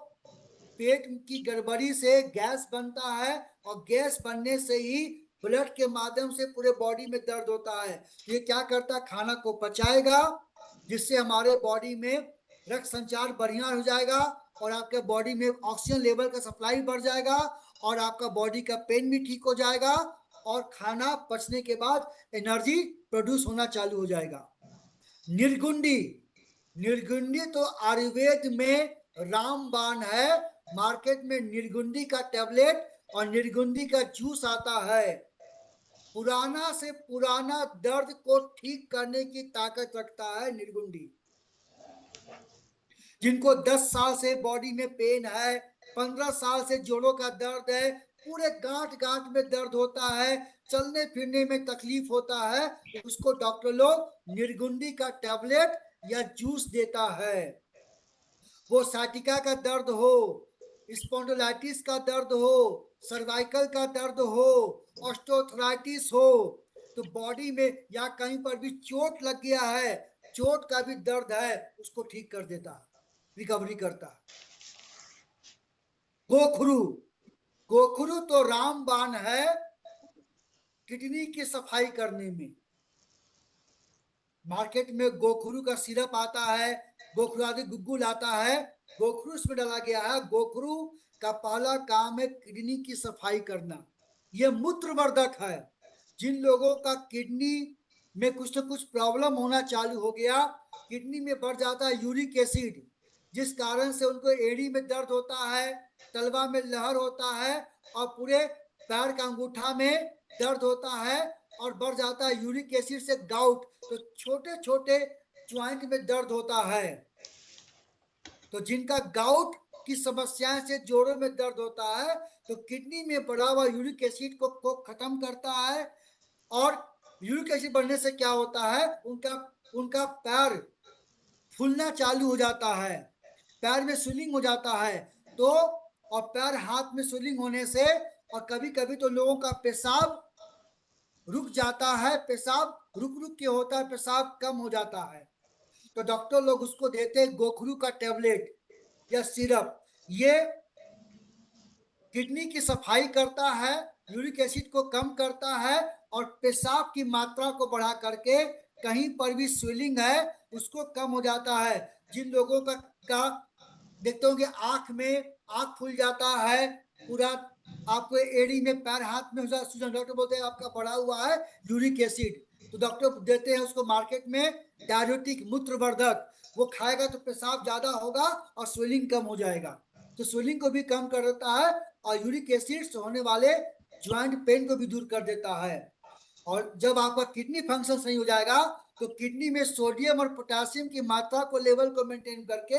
पेट की गड़बड़ी से गैस बनता है, और गैस बनने से ही ब्लड के माध्यम से पूरे बॉडी में दर्द होता है। ये क्या करता है? खाना को पचाएगा, जिससे हमारे बॉडी में रक्त संचार बढ़िया हो जाएगा, और आपके बॉडी में ऑक्सीजन लेवल का सप्लाई बढ़ जाएगा, और आपका बॉडी का पेन भी ठीक हो जाएगा, और खाना पचने के बाद एनर्जी प्रोड्यूस होना चालू हो जाएगा। निर्गुंडी, निर्गुंडी तो आयुर्वेद में रामबाण है। मार्केट में निर्गुंडी का टैबलेट और निर्गुंडी का जूस आता है। पुराना से पुराना दर्द को ठीक करने की ताकत रखता है निर्गुंडी। जिनको 10 साल से बॉडी में पेन है, 15 साल से जोड़ों का दर्द है, पूरे गांठ गांठ में दर्द होता है, चलने फिरने में तकलीफ होता है, उसको डॉक्टर लोग निर्गुंडी का टैबलेट या जूस देता है। वो साइटिका का दर्द हो, स्पॉन्डिलाइटिस का दर्द हो, सर्वाइकल का दर्द हो, ऑस्टियोआर्थराइटिस हो, तो बॉडी में या कहीं पर भी चोट लग गया है, चोट का भी दर्द है, उसको ठीक कर देता है, रिकवरी करता है। गोखरू, गोखरू तो रामबाण है किडनी की सफाई करने में। मार्केट में गोखरू का सिरप आता है, गोखरू आदि गुग्गुल आता है, गोखरू इसमें डाला गया है। गोखरू का पहला काम है किडनी की सफाई करना। यह मूत्रवर्धक है। जिन लोगों का किडनी में कुछ न कुछ प्रॉब्लम होना चालू हो गया, किडनी में बढ़ जाता है यूरिक एसिड, जिस कारण से उनको एड़ी में दर्द होता है, तलवा में लहर होता है, और पूरे पैर का अंगूठा में दर्द होता है, और बढ़ जाता है यूरिक एसिड से गाउट, तो छोटे छोटे ज्वाइंट में दर्द होता है। तो जिनका गाउट की समस्याएं से जोड़ों में दर्द होता है, तो किडनी में बढ़ा हुआ यूरिक एसिड को खत्म करता है। और यूरिक एसिड बढ़ने से क्या होता है, उनका पैर फूलना चालू हो जाता है, पैर में स्वेलिंग हो जाता है। तो और पैर हाथ में स्वेलिंग होने से, और कभी कभी तो लोगों का पेशाब रुक जाता है, पेशाब रुक रुक के होता है, पेशाब कम हो जाता है। तो डॉक्टर लोग उसको देते हैं गोखरू का टेबलेट या सिरप। ये किडनी की सफाई करता है, यूरिक एसिड को कम करता है, और पेशाब की मात्रा को बढ़ा करके कहीं पर भी स्वेलिंग है उसको कम हो जाता है। जिन लोगों का देखते होंगे आंख फूल जाता है पूरा, आपको एड़ी में, पैर हाथ में सूजन, डॉक्टर बोलते हैं आपका बढ़ा हुआ है यूरिक एसिड, तो डॉक्टर देते हैं उसको मार्केट में डायरेटिक, मूत्रवर्धक। वो खाएगा तो पेशाब ज्यादा होगा और स्वेलिंग कम हो जाएगा, तो स्वेलिंग को भी कम कर देता है, और यूरिक एसिड से होने वाले ज्वाइंट पेन को भी दूर कर देता है। और जब आपका किडनी फंक्शन सही हो जाएगा तो किडनी में सोडियम और पोटेशियम की मात्रा को, लेवल को मेंटेन करके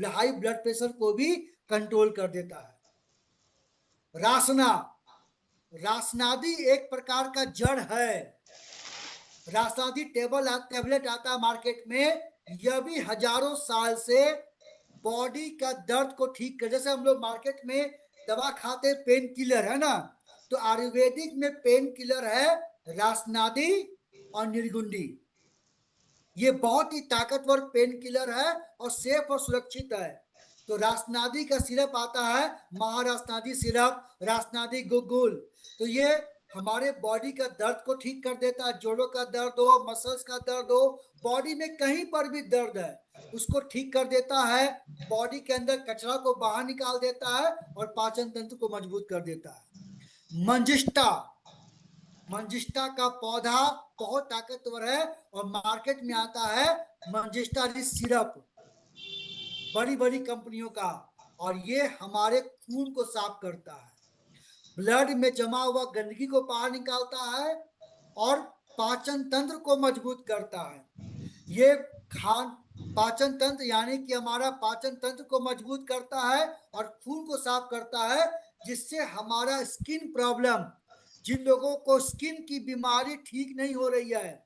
हाई ब्लड प्रेशर को भी कंट्रोल कर देता है। रासना, रासनादी एक प्रकार का जड़ है। रासनादी टेबलेट आता है मार्केट में, यह भी हजारों साल से बॉडी का दर्द को ठीक कर, जैसे हम लोग मार्केट में दवा खाते पेन किलर है ना, तो आयुर्वेदिक में पेन किलर है रासनादी और निर्गुंडी। ये बहुत ही ताकतवर पेन किलर है और सेफ और सुरक्षित है। तो रासनादी का सिरप आता है, महारासनादी सिरप, रासनादी गुगुल। तो ये हमारे बॉडी का दर्द को ठीक कर देता है, जोड़ों का दर्द हो, मसल्स का दर्द हो, बॉडी में कहीं पर भी दर्द है उसको ठीक कर देता है, बॉडी के अंदर कचरा को बाहर निकाल देता है, और पाचन तंत्र को मजबूत कर देता है। मंजिष्टा, मंजिष्टा का पौधा बहुत ताकतवर है, और मार्केट में आता है मंजिष्टा सिरप, बड़ी बड़ी कंपनियों का, और ये हमारे खून को साफ करता है, ब्लड में जमा हुआ गंदगी को बाहर निकालता है, और पाचन तंत्र को मजबूत करता है। ये पाचन तंत्र यानी कि हमारा पाचन तंत्र को मजबूत करता है और खून को साफ करता है, जिससे हमारा स्किन प्रॉब्लम, जिन लोगों को स्किन की बीमारी ठीक नहीं हो रही है,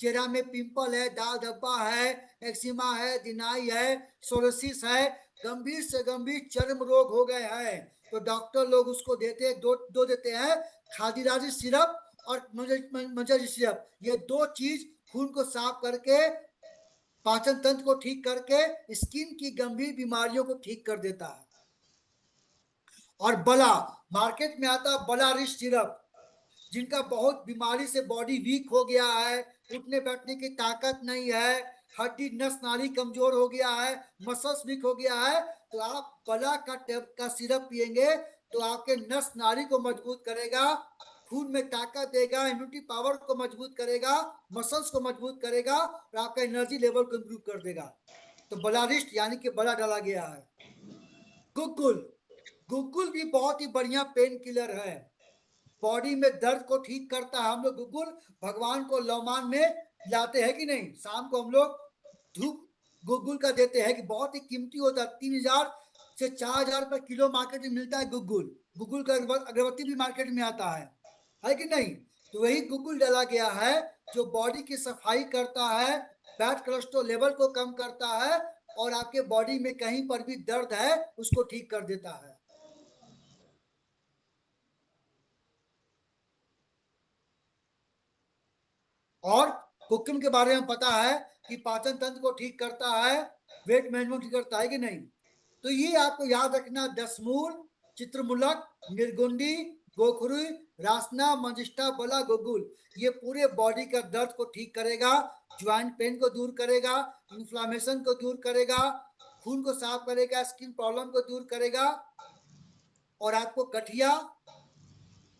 चेहरा में पिंपल है, दाग धब्बा है, एक्जिमा है, दिनाई है, सोरोसिस है, गंभीर से गंभीर चर्म रोग हो गए हैं, तो डॉक्टर लोग उसको देते हैं, दो देते हैं, खादीराजी सिरप और मंजरी सिरप। ये दो चीज खून को साफ करके, पाचन तंत्र को ठीक करके, स्किन की गंभीर बीमारियों को ठीक कर देता है। और बला, मार्केट में आता है बला रिच सिरप, जिनका बहुत बीमारी से बॉडी वीक हो गया है, उठने बैठने की ताकत नहीं है, हड्डी नस नाली कमजोर हो गया है, मसल्स वीक हो गया है, तो आप बला का सिरप पिएंगे तो आपके नस नाली को मजबूत करेगा, खून में ताकत देगा, इम्यूनिटी पावर को मजबूत करेगा, मसल्स को मजबूत करेगा, और आपका एनर्जी लेवल को इंप्रूव कर देगा। तो बलारिस्ट यानी कि बला डाला गया है। गुगुल, गुगुल भी बहुत ही बढ़िया पेन किलर है, बॉडी में दर्द को ठीक करता है। हम लोग गुगुल भगवान को लौमान में लाते हैं कि नहीं, शाम को हम लोग धूप गुगुल का देते हैं, कि बहुत ही कीमती होता है, 3000 से 4000 रुपए किलो मार्केट में मिलता है गुगुल। गुगुल का अगरबत्ती भी मार्केट में आता है कि नहीं। तो वही गुगुल डाला गया है जो बॉडी की सफाई करता है, बैड कोलेस्ट्रॉल लेवल को कम करता है, और आपके बॉडी में कहीं पर भी दर्द है उसको ठीक कर देता है। और कुकिंग के बारे में पता है कि पाचन तंत्र को ठीक करता है, वेट मैनेजमेंट ठीक करता है कि नहीं। तो ये आपको याद रखना, दसमूल, चित्रमुलक, निर्गुंडी, गोखरू, रासना, मंजिष्ठा, बला, गुगुल, ये पूरे बॉडी का दर्द को ठीक करेगा, ज्वाइंट पेन को दूर करेगा, इन्फ्लामेशन को दूर करेगा, खून को साफ करेगा, स्किन प्रॉब्लम को दूर करेगा, और आपको गठिया,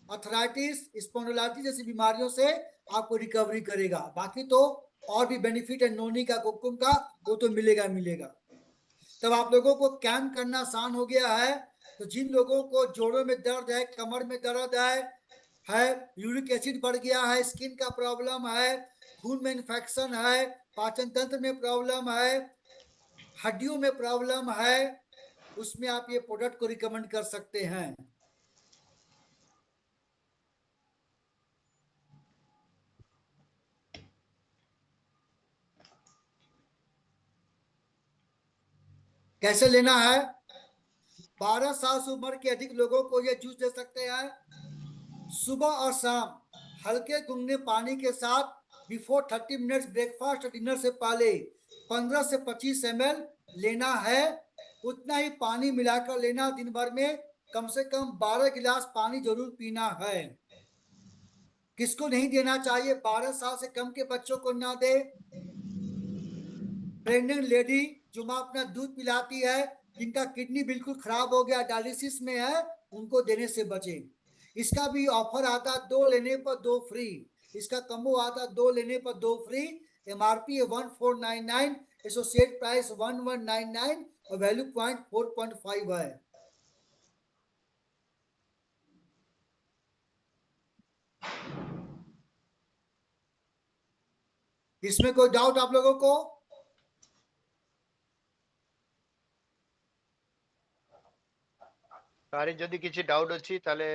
अर्थराइटिस, स्पॉन्डिलाइटिस जैसी बीमारियों से आपको रिकवरी करेगा। बाकी तो और भी बेनिफिट है नोनी का, कुकुम का, वो तो मिलेगा मिलेगा। तब आप लोगों को कैम करना आसान हो गया है। तो जिन लोगों को जोड़ों में दर्द है, कमर में दर्द है, यूरिक एसिड बढ़ गया है, स्किन का प्रॉब्लम है, खून में इन्फेक्शन है, पाचन तंत्र में प्रॉब्लम है, हड्डियों में प्रॉब्लम है, उसमें आप ये प्रोडक्ट को रिकमेंड कर सकते हैं। कैसे लेना है? 12 साल से उम्र के अधिक लोगों को यह जूस दे सकते हैं। सुबह और शाम हल्के गुनगुने पानी के साथ बिफोर 30 मिनट्स ब्रेकफास्ट और डिनर से पहले 15 से 25 ml लेना है। उतना ही पानी मिलाकर लेना। दिन भर में कम से कम 12 गिलास पानी जरूर पीना है। किसको नहीं देना चाहिए? 12 साल से कम के बच्चों को ना दे। प्रेग्नेंट लेडी जो माँ अपना दूध पिलाती है, जिनका किडनी बिल्कुल खराब हो गया, डायलिसिस में है, उनको देने से बचे। इसका भी ऑफर आता 2 लेने पर 2 फ्री। इसका कम्बो आता 2 लेने पर 2 फ्री। एमआरपी है 1499, एसोसिएट प्राइस 1199 और वैल्यू पॉइंट 4.5 है। इसमें कोई डाउट आप लोगों को? କାରି ଯଦି କିଛି ଡାଉଟ୍ ଅଛି ତାହେଲେ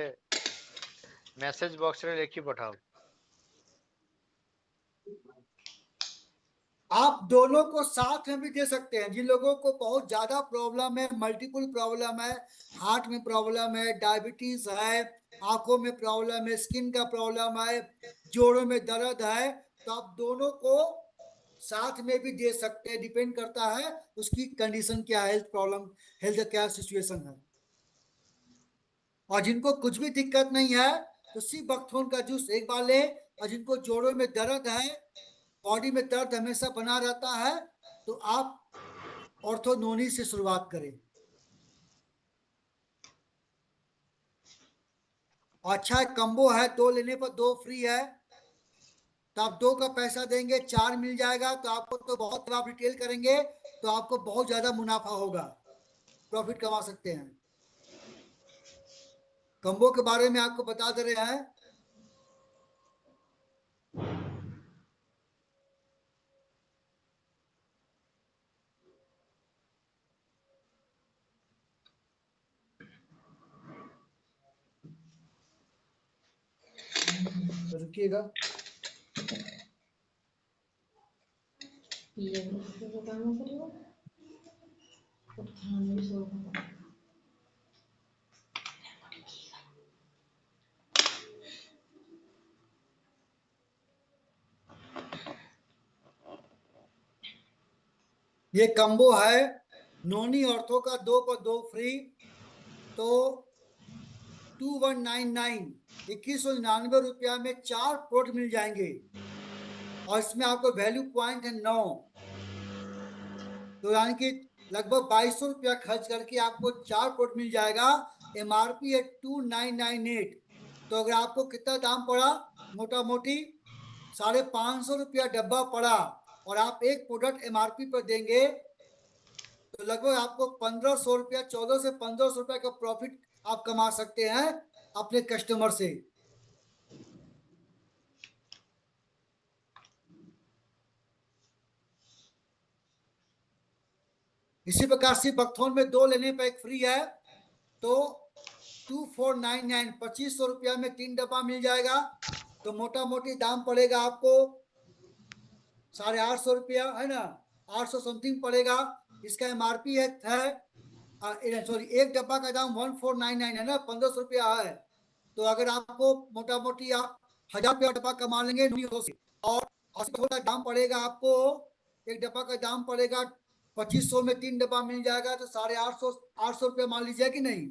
ମେସେଜ ବକ୍ସରେ ଲେଖି ପଠାଅ। आप दोनों को साथ में भी दे सकते हैं। जिन लोगों को बहुत ज्यादा प्रॉब्लम है, मल्टीपल प्रॉब्लम है, हार्ट में प्रॉब्लम है, डायबिटीज है, आंखों में प्रॉब्लम है, स्किन का प्रॉब्लम है, जोड़ों में दर्द है, तो आप दोनों को साथ में भी दे सकते हैं। डिपेंड करता है उसकी कंडीशन क्या है, हेल्थ प्रॉब्लम, हेल्थ क्या सिचुएशन है। और जिनको कुछ भी दिक्कत नहीं है तो सिबकथोन का जूस एक बार ले। और जिनको जोड़ों में दर्द है, बॉडी में दर्द हमेशा बना रहता है, तो आप ऑर्थोनोनी से शुरुआत करें। अच्छा कम्बो है, 2 लेने पर 2 फ्री है। तो आप 2 का पैसा देंगे, 4 मिल जाएगा। तो आपको तो बहुत, आप रिटेल करेंगे तो आपको बहुत ज्यादा मुनाफा होगा, प्रॉफिट कमा सकते हैं। कम्बो के बारे में आपको बता दे रहे हैं। तो रुकिएगा। ये कम्बो है नोनी ऑर्थो का, 2 पर 2 फ्री। तो 2199, 2199 रुपया में 4 प्रोडक्ट मिल जाएंगे। और इसमें आपको वैल्यू पॉइंट है 9। तो यानी कि लगभग 2200 रुपया खर्च करके आपको 4 प्रोडक्ट मिल जाएगा। एमआरपी है 2998। तो अगर आपको कितना दाम पड़ा, मोटा मोटी 550 रुपया डब्बा पड़ा, और आप एक प्रोडक्ट एमआरपी पर देंगे, तो लगभग आपको 1500 रुपया, 1400 से 1500 रुपया का प्रॉफिट आप कमा सकते हैं अपने कस्टमर से। इसी प्रकार से बकथोन में 2 लेने पर 1 फ्री है। तो 2499, 2500 रुपया में 3 डब्बा मिल जाएगा। तो मोटा मोटी दाम पड़ेगा आपको 850 रुपया, है ना, 800 समथिंग पड़ेगा। इसका एमआरपी है सॉरी, एक डब्बा का दाम 1499 है ना, 1500 रुपया है। तो अगर आपको मोटा मोटी आप 1000 रुपया डब्बा कमा लेंगे। और थोड़ा दाम पड़ेगा आपको, एक डब्बा का दाम पड़ेगा 2500 में 3 डब्बा मिल जाएगा। तो 850 रुपया मान लीजिए कि नहीं।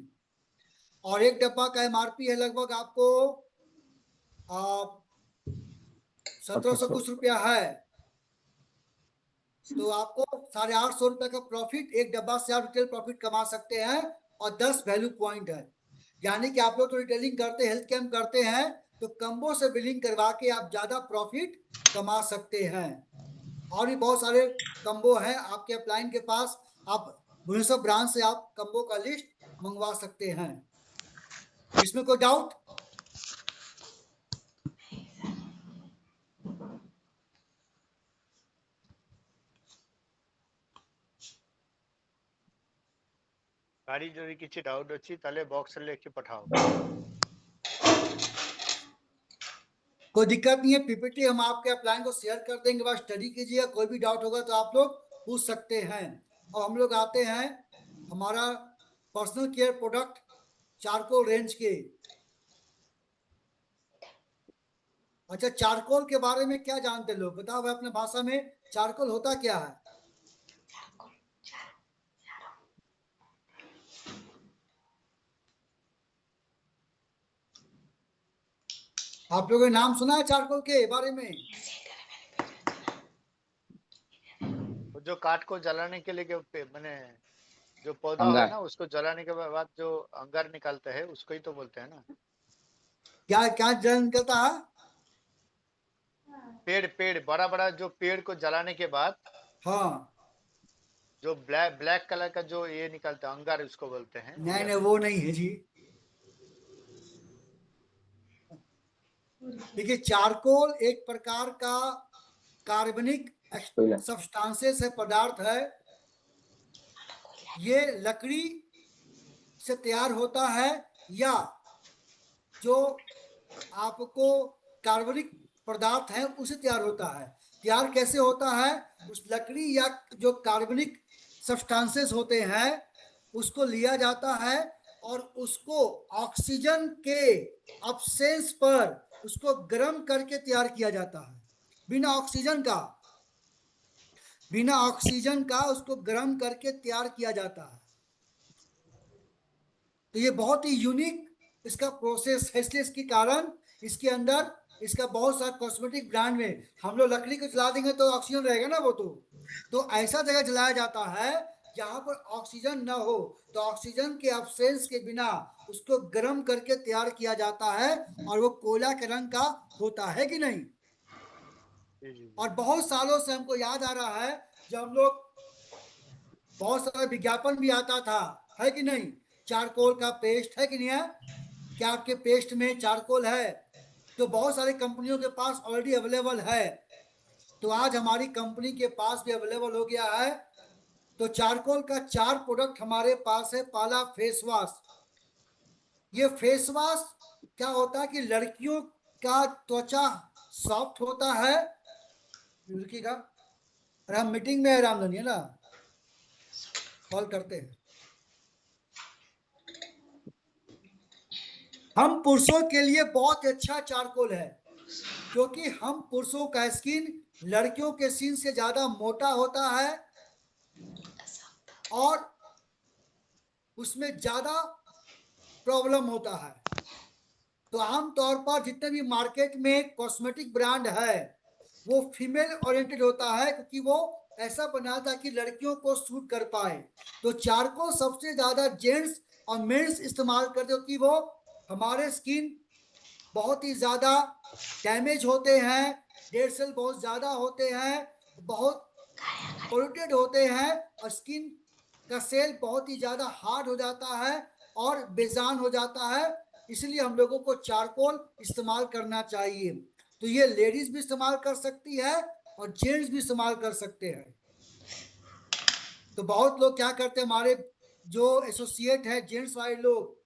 और एक डब्बा का एमआरपी है लगभग आपको 1700 कुछ रुपया है। तो आपको 850 रुपए का प्रॉफिट, एक डब्बा से आप रिटेल प्रॉफिट कमा सकते हैं। और 10 वैल्यू पॉइंट है। यानी कि आप लोग तो रिटेलिंग करते हैं, हेल्थ कैम्प करते हैं, तो कम्बो से बिलिंग करवा के आप ज्यादा प्रॉफिट कमा सकते हैं। और भी बहुत सारे कम्बो हैं आपके अपलाइन के पास। आप भुवनेश्वर ब्रांच से आप कम्बो का लिस्ट मंगवा सकते हैं। इसमें कोई डाउट? କାରି ଯଦି କିଛି ଡାଉଟ୍ ଅଛି ତାହେଲେ ବକ୍ସରେ ଲେଖି ପଠାଅ। कोई दिक्कत नहीं है, पीपीटी हम आपके अपलाइन को शेयर कर देंगे, बस स्टडी कीजिएगा। कोई भी डाउट होगा तो आप लोग पूछ सकते हैं। और हम लोग आते हैं हमारा personal care product charcoal range के। अच्छा, चारकोल के बारे में क्या जानते लोग, बताओ भाई अपने भाषा में चारकोल होता क्या है? आप लोगों ने नाम सुना है चारकोल के बारे में? वो जो काठ को जलाने के लिए मैंने जो पौधा है अंगार। ना, उसको जलाने के बाद जो अंगार निकालते हैं उसको ही तो बोलते हैं ना। क्या क्या जल निकलता है? पेड़ पेड़ बड़ा बड़ा जो पेड़ को जलाने के बाद हाँ, जो ब्लैक ब्लैक कलर का जो ये निकलता है अंगार, उसको बोलते हैं नहीं अंगार। नहीं वो नहीं है जी। देखिए, चारकोल एक प्रकार का कार्बनिक कोयला। सब्सटेंसेस है, पदार्थ है। ये लकड़ी से तैयार होता है या जो आपको कार्बनिक पदार्थ है उसे तैयार होता है। तैयार कैसे होता है? उस लकड़ी या जो कार्बनिक सब्सटेंसेस होते हैं उसको लिया जाता है और उसको ऑक्सीजन के अब्सेंस पर उसको गर्म करके तैयार किया जाता है। बिना ऑक्सीजन का उसको गर्म करके तैयार किया जाता है। तो ये बहुत ही यूनिक इसका प्रोसेस है, इसलिए इसके कारण इसके अंदर इसका बहुत सारा कॉस्मेटिक ब्रांड में हम लोग लकड़ी को जला देंगे तो ऑक्सीजन रहेगा ना, वो तो ऐसा जगह जलाया जाता है जहां पर ऑक्सीजन ना हो, तो ऑक्सीजन के अब्सेंस के बिना उसको गर्म करके तैयार किया जाता है और वो कोयला के रंग का होता है कि नहीं। जी जी और जी। बहुत सालों से हमको याद आ रहा है जब हम लोग बहुत सारा विज्ञापन भी आता था, है कि नहीं? चारकोल का पेस्ट है कि नहीं है? क्या आपके पेस्ट में चारकोल है? तो बहुत सारी कंपनियों के पास ऑलरेडी अवेलेबल है, तो आज हमारी कंपनी के पास भी अवेलेबल हो गया है। तो चारकोल का 4 प्रोडक्ट हमारे पास है। पहला फेस वॉश। ये फेस वॉश क्या होता है कि लड़कियों का त्वचा सॉफ्ट होता है। लड़की का, अरे हम मीटिंग में है रामधनी, है ना, कॉल करते हैं। हम पुरुषों के लिए बहुत अच्छा चारकोल है क्योंकि हम पुरुषों का स्किन लड़कियों के स्किन से ज्यादा मोटा होता है और उसमें ज्यादा प्रॉब्लम होता है। तो आमतौर पर जितने भी मार्केट में कॉस्मेटिक ब्रांड है वो फीमेल ओरिएंटेड होता है क्योंकि वो ऐसा बना था कि लड़कियों को सूट कर पाए। तो चारकोल सबसे ज्यादा जेंट्स और मेंस इस्तेमाल करते हो कि वो हमारे स्किन बहुत ही ज्यादा डैमेज होते हैं, डेड सेल बहुत ज्यादा होते हैं, बहुत पोल्यूटेड होते हैं और स्किन का सेल बहुत ही ज्यादा हार्ड हो जाता है और बेजान हो जाता है। इसलिए हम लोगों को चारकोल इस्तेमाल करना चाहिए। तो ये लेडीज भी इस्तेमाल कर सकती है और जेंट्स भी इस्तेमाल कर सकते हैं। तो बहुत लोग क्या करते हैं, हमारे जो एसोसिएट है जेंट्स वाले लोग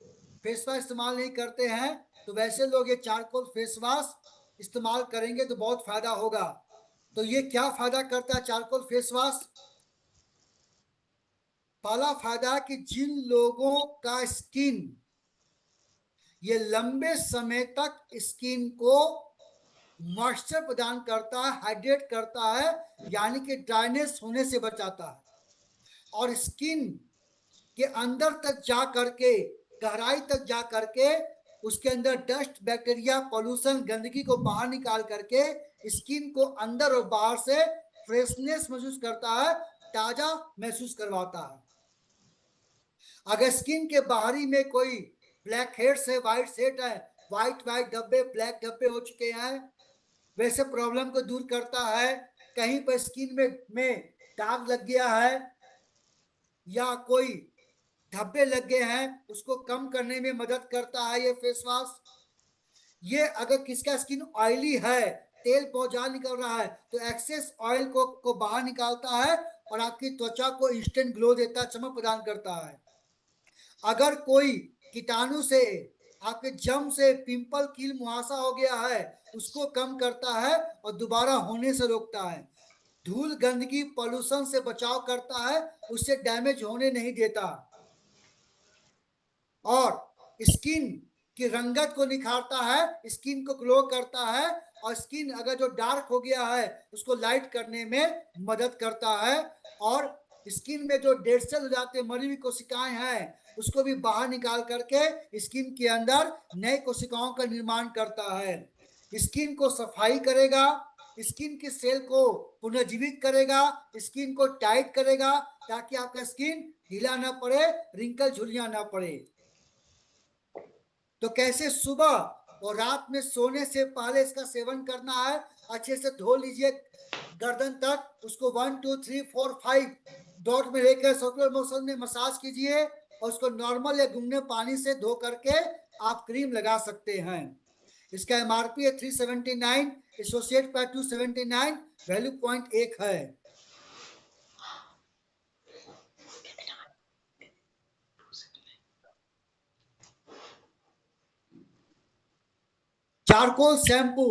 फेस वॉश इस्तेमाल नहीं करते हैं, तो वैसे लोग ये चारकोल फेस वॉश इस्तेमाल करेंगे तो बहुत फायदा होगा। तो ये क्या फायदा करता है चारकोल फेस वॉश? पहला फायदा कि जिन लोगों का स्किन ये लंबे समय तक स्किन को मॉइस्चर प्रदान करता है, हाइड्रेट करता है, यानी कि ड्राइनेस होने से बचाता है और स्किन के अंदर तक जा करके, गहराई तक जा करके उसके अंदर डस्ट, बैक्टीरिया, पॉल्यूशन, गंदगी को बाहर निकाल करके स्किन को अंदर और बाहर से फ्रेशनेस महसूस करता है, ताजा महसूस करवाता है। अगर स्किन के बाहरी में कोई ब्लैक हेड्स है, व्हाइट सेट है, व्हाइट व्हाइट धब्बे, ब्लैक धब्बे हो चुके हैं, वैसे प्रॉब्लम को दूर करता है। कहीं पर स्किन में दाग लग गया है या कोई धब्बे लग गए हैं, उसको कम करने में मदद करता है ये फेस वॉश। ये अगर किसका स्किन ऑयली है, तेल बहुत ज्यादा निकल रहा है, तो एक्सेस ऑयल को बाहर निकालता है और आपकी त्वचा को इंस्टेंट ग्लो देता है, चमक प्रदान करता है। अगर कोई कीटाणु से, आपके जम से पिंपल, कील, मुहासा हो गया है, उसको कम करता है और दोबारा होने से रोकता है। धूल, गंदगी, पॉल्यूशन से बचाव करता है, उससे डैमेज होने नहीं देता। और स्किन की रंगत को निखारता है, स्किन को ग्लो करता है, और स्किन अगर जो डार्क हो गया है उसको लाइट करने में मदद करता है, और स्किन में जो डेड सेल हो जाते हैं, मरी हुई कोशिकाएं हैं, उसको भी बाहर निकाल करके स्किन के अंदर नए कोशिकाओं का निर्माण करता है। स्किन को सफाई करेगा, स्किन की सेल को पुनर्जीवित करेगा, स्किन को टाइट करेगा, ताकि आपका स्किन ढीला ना पड़े, रिंकल झुर्रियां ना पड़े। तो कैसे सुबह और रात में सोने से पहले इसका सेवन करना है, अच्छे से धो लीजिए गर्दन तक, उसको 1 2 3 4 5 डॉट में लेकर सर्कुलर मोशन में मसाज कीजिए, और उसको नॉर्मल या गुनगुने पानी से धो करके आप क्रीम लगा सकते हैं। इसका एमआरपी है 379, एसोसिएट प्राइस 279, वैल्यू 0.1 है। Charcoal shampoo,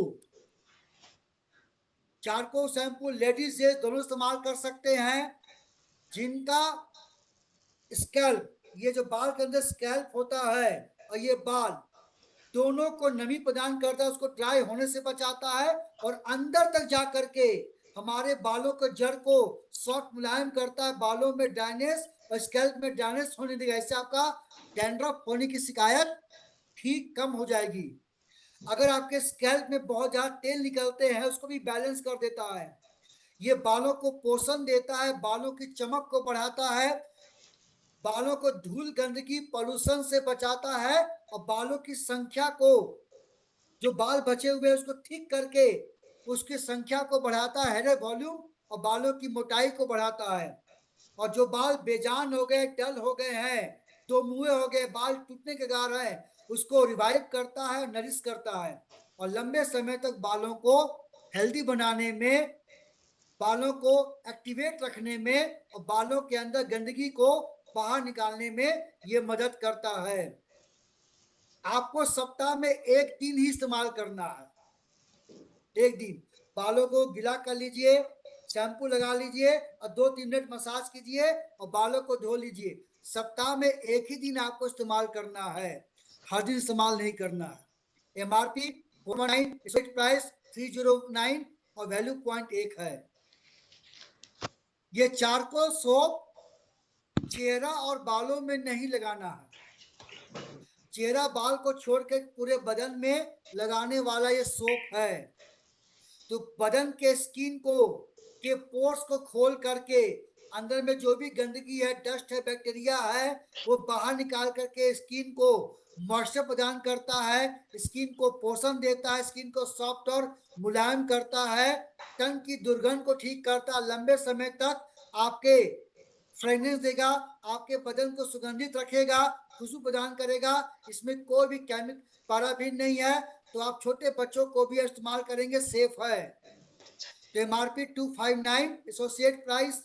charcoal shampoo ladies gents दोनों इस्तेमाल कर सकते हैं। जिनका स्कैल्प, ये जो बाल के अंदर स्कैल्प होता है और ये बाल दोनों को नमी प्रदान करता है, उसको ड्राई होने से बचाता है, और अंदर तक जा करके हमारे बालों के जड़ को सॉफ्ट मुलायम करता है, बालों में ड्राइनेस और स्कैल्प में ड्राइनेस होने देगा। इससे आपका डैंड्रफ होने की शिकायत ठीक कम हो जाएगी। अगर आपके स्कैल्प में बहुत ज्यादा तेल निकलते हैं, उसको भी बैलेंस कर देता है। ये बालों को पोषण देता है, बालों की चमक को बढ़ाता है, बालों को धूल गंदगी पॉल्यूशन से बचाता है, और बालों की संख्या को, जो बाल बचे हुए हैं उसको ठीक करके उसकी संख्या को बढ़ाता है, हेयर वॉल्यूम, और बालों की मोटाई को बढ़ाता है। और जो बाल बेजान हो गए, डल हो गए हैं, दो मुंहे हो गए, बाल टूटने के गार है, उसको रिवाइव करता है, नरिश करता है, और लंबे समय तक बालों को हेल्दी बनाने में, बालों को एक्टिवेट रखने में, और बालों के अंदर गंदगी को बाहर निकालने में ये मदद करता है। आपको सप्ताह में एक दिन ही इस्तेमाल करना है। एक दिन बालों को गीला कर लीजिए, शैम्पू लगा लीजिए, और 2-3 मिनट मसाज कीजिए, और बालों को धो लीजिए। सप्ताह में एक ही दिन आपको इस्तेमाल करना है, हर दिन इस्तेमाल नहीं करना है। एमआरपी 419, प्राइस 309, और वैल्यू 0.1 है। ये चारकोल सोप चेहरा और बालों में नहीं लगाना है, चेहरा बाल को छोड़कर पूरे बदन में लगाने वाला ये सोप है। तो बदन के स्किन को, के पोर्स को खोल करके अंदर में जो भी गंदगी है, डस्ट है, बैक्टीरिया है, वो बाहर निकाल करके स्किन को मॉइस्चर प्रदान करता है, स्किन को पोषण देता है, स्किन को सॉफ्ट और मुलायम करता है, तन की दुर्गंध को ठीक करता है, लंबे समय तक आपके फ्रेग्रेंस देगा, आपके बदन को सुगंधित रखेगा, खुशबू प्रदान करेगा। इसमें कोई भी केमिकल पैराफिन नहीं है, तो आप छोटे बच्चों को भी इस्तेमाल करेंगे, सेफ है। तो एमआरपी 259, एसोसिएट प्राइस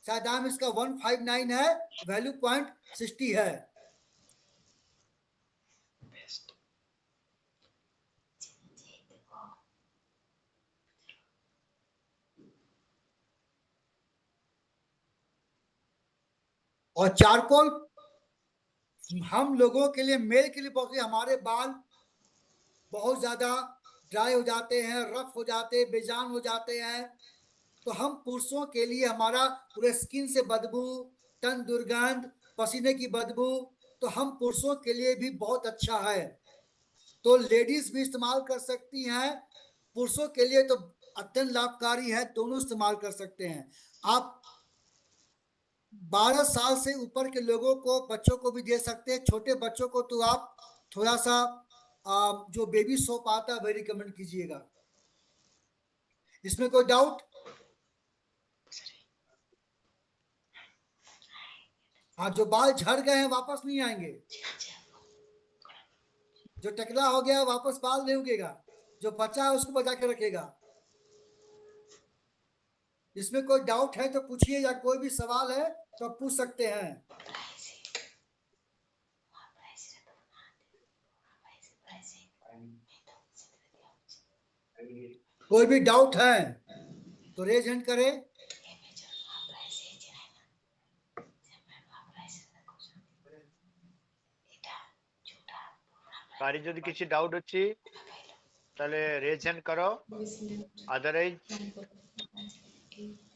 शायद दाम इसका 159 है, वैल्यू 0.60 है। और चारकोल हम लोगों के लिए, मेल के लिए बहुत, हमारे बाल बहुत ज्यादा ड्राई हो जाते हैं, रफ हो जाते हैं, बेजान हो जाते हैं, तो हम पुरुषों के लिए हमारा पूरे स्किन से बदबू, तन दुर्गंध, पसीने की बदबू, तो हम पुरुषों के लिए भी बहुत अच्छा है। तो लेडीज भी इस्तेमाल कर सकती हैं, पुरुषों के लिए तो अत्यंत लाभकारी है, दोनों इस्तेमाल कर सकते हैं। आप 12 साल से ऊपर के लोगों को, बच्चों को भी दे सकते हैं। छोटे बच्चों को तो आप थोड़ा सा जो बेबी सोप आता है वही रिकमेंड कीजिएगा। इसमें कोई डाउट? हाँ, जो बाल झड़ गए हैं वापस नहीं आएंगे, जो टकला हो गया वापस बाल नहीं उगेगा, जो बचा है उसको बचा के रखेगा। इसमें कोई डाउट है तो पूछिए, या कोई भी सवाल है तो आप पूछ सकते हैं। कोई भी डाउट है तो रेज हैंड करें। কারি যদি কিছু ডাউট হচ্ছে তাহলে রেজ হ্যান্ড করো, আদারওয়াইজ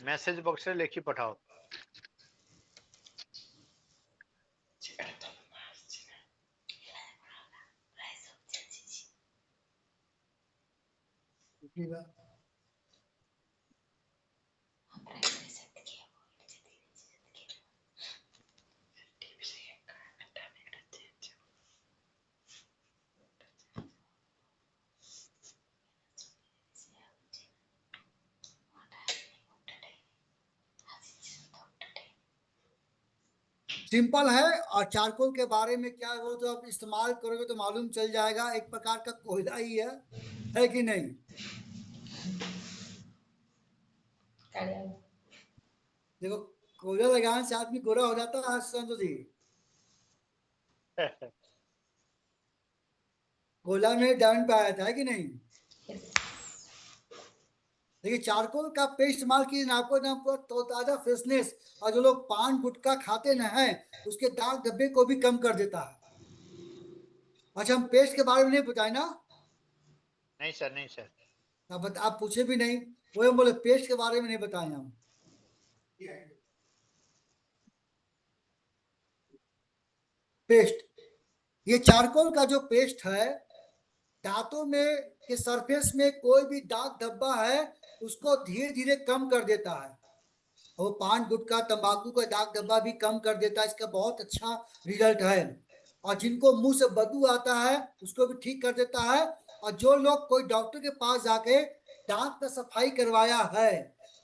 মেসেজ বক্সে লিখি পাঠাও। सिंपल है। और चारकोल के बारे में क्या है, वो तो आप इस्तेमाल करोगे तो मालूम चल जाएगा, एक प्रकार का कोयला ही है कि नहीं? देखो, कोयला लगाने से आदमी गोरा हो जाता है संतो जी। कोयला में डायमंड पाया था, है कि नहीं? देखिए, चारकोल का पेस्ट इस्तेमाल कीजिए ना, आपको ना पूरा तो ताजा फ्रेशनेस, और जो लोग पान गुटखा खाते न हैं उसके दाग धब्बे को भी कम कर देता है। अच्छा, हम पेस्ट के बारे में नहीं बताए ना? नहीं सर, नहीं सर। आप पूछे भी नहीं, वो बोले पेस्ट के बारे में नहीं बताए हम। पेस्ट, ये चारकोल का जो पेस्ट है, दांतों में के सरफेस में कोई भी दाग धब्बा है उसको धीरे धीरे कम कर देता है। वो पान गुटखा तंबाकू का दाग धब्बा भी कम कर देता है, इसका बहुत अच्छा रिजल्ट है। और जिनको मुंह से बदबू आता है उसको भी ठीक कर देता है। और जो लोग कोई डॉक्टर के पास जाके दांत का सफाई करवाया है,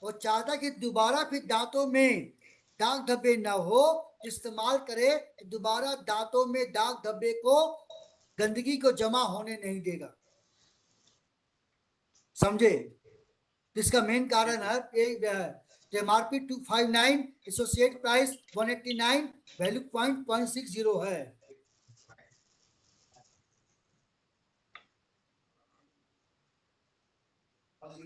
वो चाहता कि दोबारा फिर दांतों में दाग धब्बे न हो, इस्तेमाल करे तो दोबारा दांतों में दाग धब्बे को, गंदगी को जमा होने नहीं देगा। समझे? इसका मेन कारण है एमआरपी 259, एसोसिएट प्राइस 189, वैल्यू 0.60 है।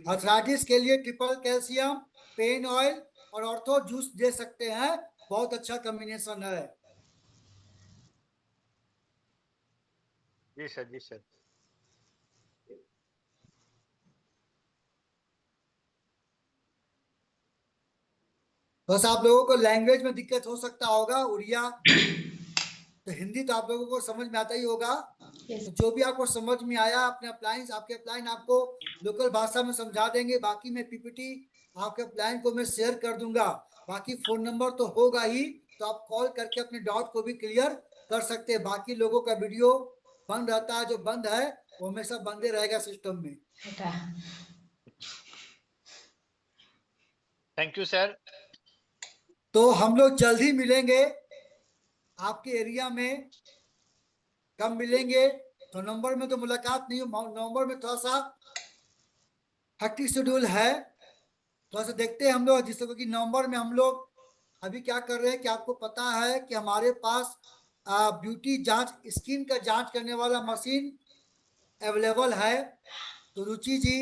अर्थराइटिस के लिए ट्रिपल कैल्शियम, पेन ऑयल और ऑर्थो जूस दे सकते हैं, बहुत अच्छा कॉम्बिनेशन है। जी सर, जी सर। बस आप लोगों को लैंग्वेज में दिक्कत हो सकता होगा, उड़िया तो हिंदी तो आप लोगों को समझ में आता ही होगा। तो जो भी आपको समझ में आया, अपने अप्लायंस, आपके अप्लायंस आपको लोकल भाषा में समझा देंगे। बाकी मैं पीपीटी आपके अप्लायंस को मैं शेयर कर दूंगा। बाकी फोन नंबर तो होगा ही, तो आप कॉल करके अपने डाउट को भी क्लियर कर सकते हैं। बाकी लोगों का वीडियो बंद रहता है, जो बंद है वो हमेशा बंदे रहेगा सिस्टम में। Thank you sir. तो हम लोग जल्द ही मिलेंगे आपके एरिया में। कब मिलेंगे तो नवंबर में तो मुलाकात नहीं हो, नवंबर में थोड़ा सा हेक्टिक शेड्यूल है, थोड़ा सा देखते हैं हम लोग। जिससे कि नवंबर में हम लोग अभी क्या कर रहे हैं कि आपको पता है कि हमारे पास ब्यूटी जांच, स्किन का जांच करने वाला मशीन अवेलेबल है। तो रुचि जी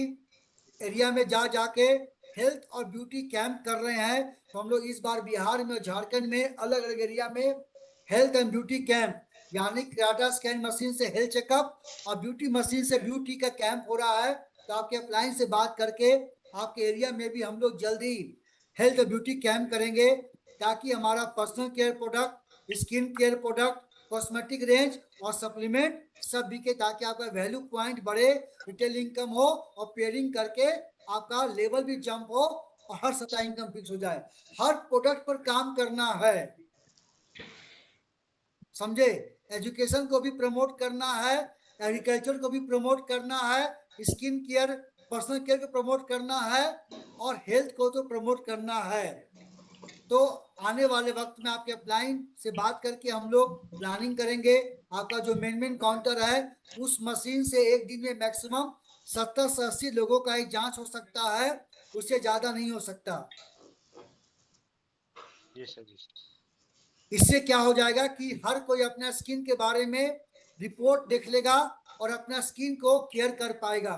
एरिया में जा जाके हेल्थ और ब्यूटी कैंप कर रहे हैं। तो हम लोग इस बार बिहार में, झारखंड में अलग अलग एरिया में हेल्थ एंड ब्यूटी कैंप, यानी क्राटा स्कैन मशीन से हेल्थ चेकअप और ब्यूटी मशीन से ब्यूटी का कैंप हो रहा है। तो आपके अप्लायंस से बात करके आपके एरिया में भी हम लोग जल्दी हेल्थ और ब्यूटी कैंप करेंगे, ताकि हमारा personal care product, skin care product, cosmetic range और सप्लीमेंट सब बिके, ताकि आपका वैल्यू पॉइंट बढ़े, रिटेल इनकम हो और पेयरिंग करके आपका लेवल भी जंप हो और हर सप्ताह इनकम फिक्स हो जाए। हर प्रोडक्ट पर काम करना है, समझे? एजुकेशन को भी प्रमोट करना है, एग्रीकल्चर को भी प्रमोट करना है, स्किन केयर, पर्सनल केयर को प्रमोट करना है और हेल्थ को तो प्रमोट करना है। तो आने वाले वक्त में आपके अप्लाइन से बात करके हम लोग प्लानिंग करेंगे। आपका जो मेन काउंटर है, उस मशीन से एक दिन में मैक्सिमम 70 से 80 लोगों का ही जांच हो सकता है, उससे ज्यादा नहीं हो सकता। जी सर, जी सर। इससे क्या हो जाएगा कि हर कोई अपना स्किन के बारे में रिपोर्ट देख लेगा और अपना स्किन को केयर कर पाएगा।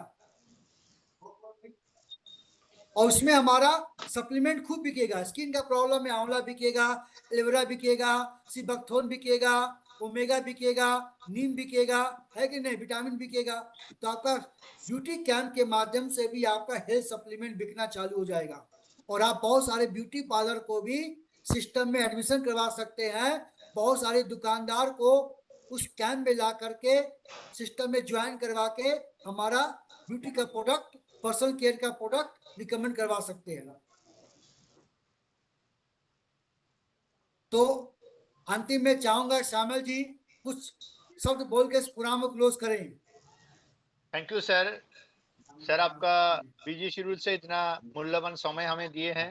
और उसमें हमारा सप्लीमेंट खूब बिकेगा। स्किन का प्रॉब्लम है, आंवला बिकेगा, एलोवेरा बिकेगा, सिबकथोन बिकेगा, ओमेगा बिकेगा, नीम बिकेगा, है कि नहीं, विटामिन बिकेगा। तो आपका ब्यूटी कैम्प के माध्यम से भी आपका हेल्थ सप्लीमेंट बिकना चालू हो जाएगा। और आप बहुत सारे ब्यूटी पार्लर को भी सिस्टम में एडमिशन करवा सकते हैं। बहुत सारे दुकानदार को उस कैंप में ला करके सिस्टम में ज्वाइन करवा के हमारा ब्यूटी का प्रोडक्ट, पर्सनल केयर का प्रोडक्ट रिकमेंड करवा सकते हैं। तो अंतिम में चाहूंगा श्यामल जी कुछ शब्द बोल के इस प्रोग्राम को क्लोज करें। Thank you sir. सर आपका बिजी शेड्यूल से इतना मूल्यवान समय हमें दिए हैं,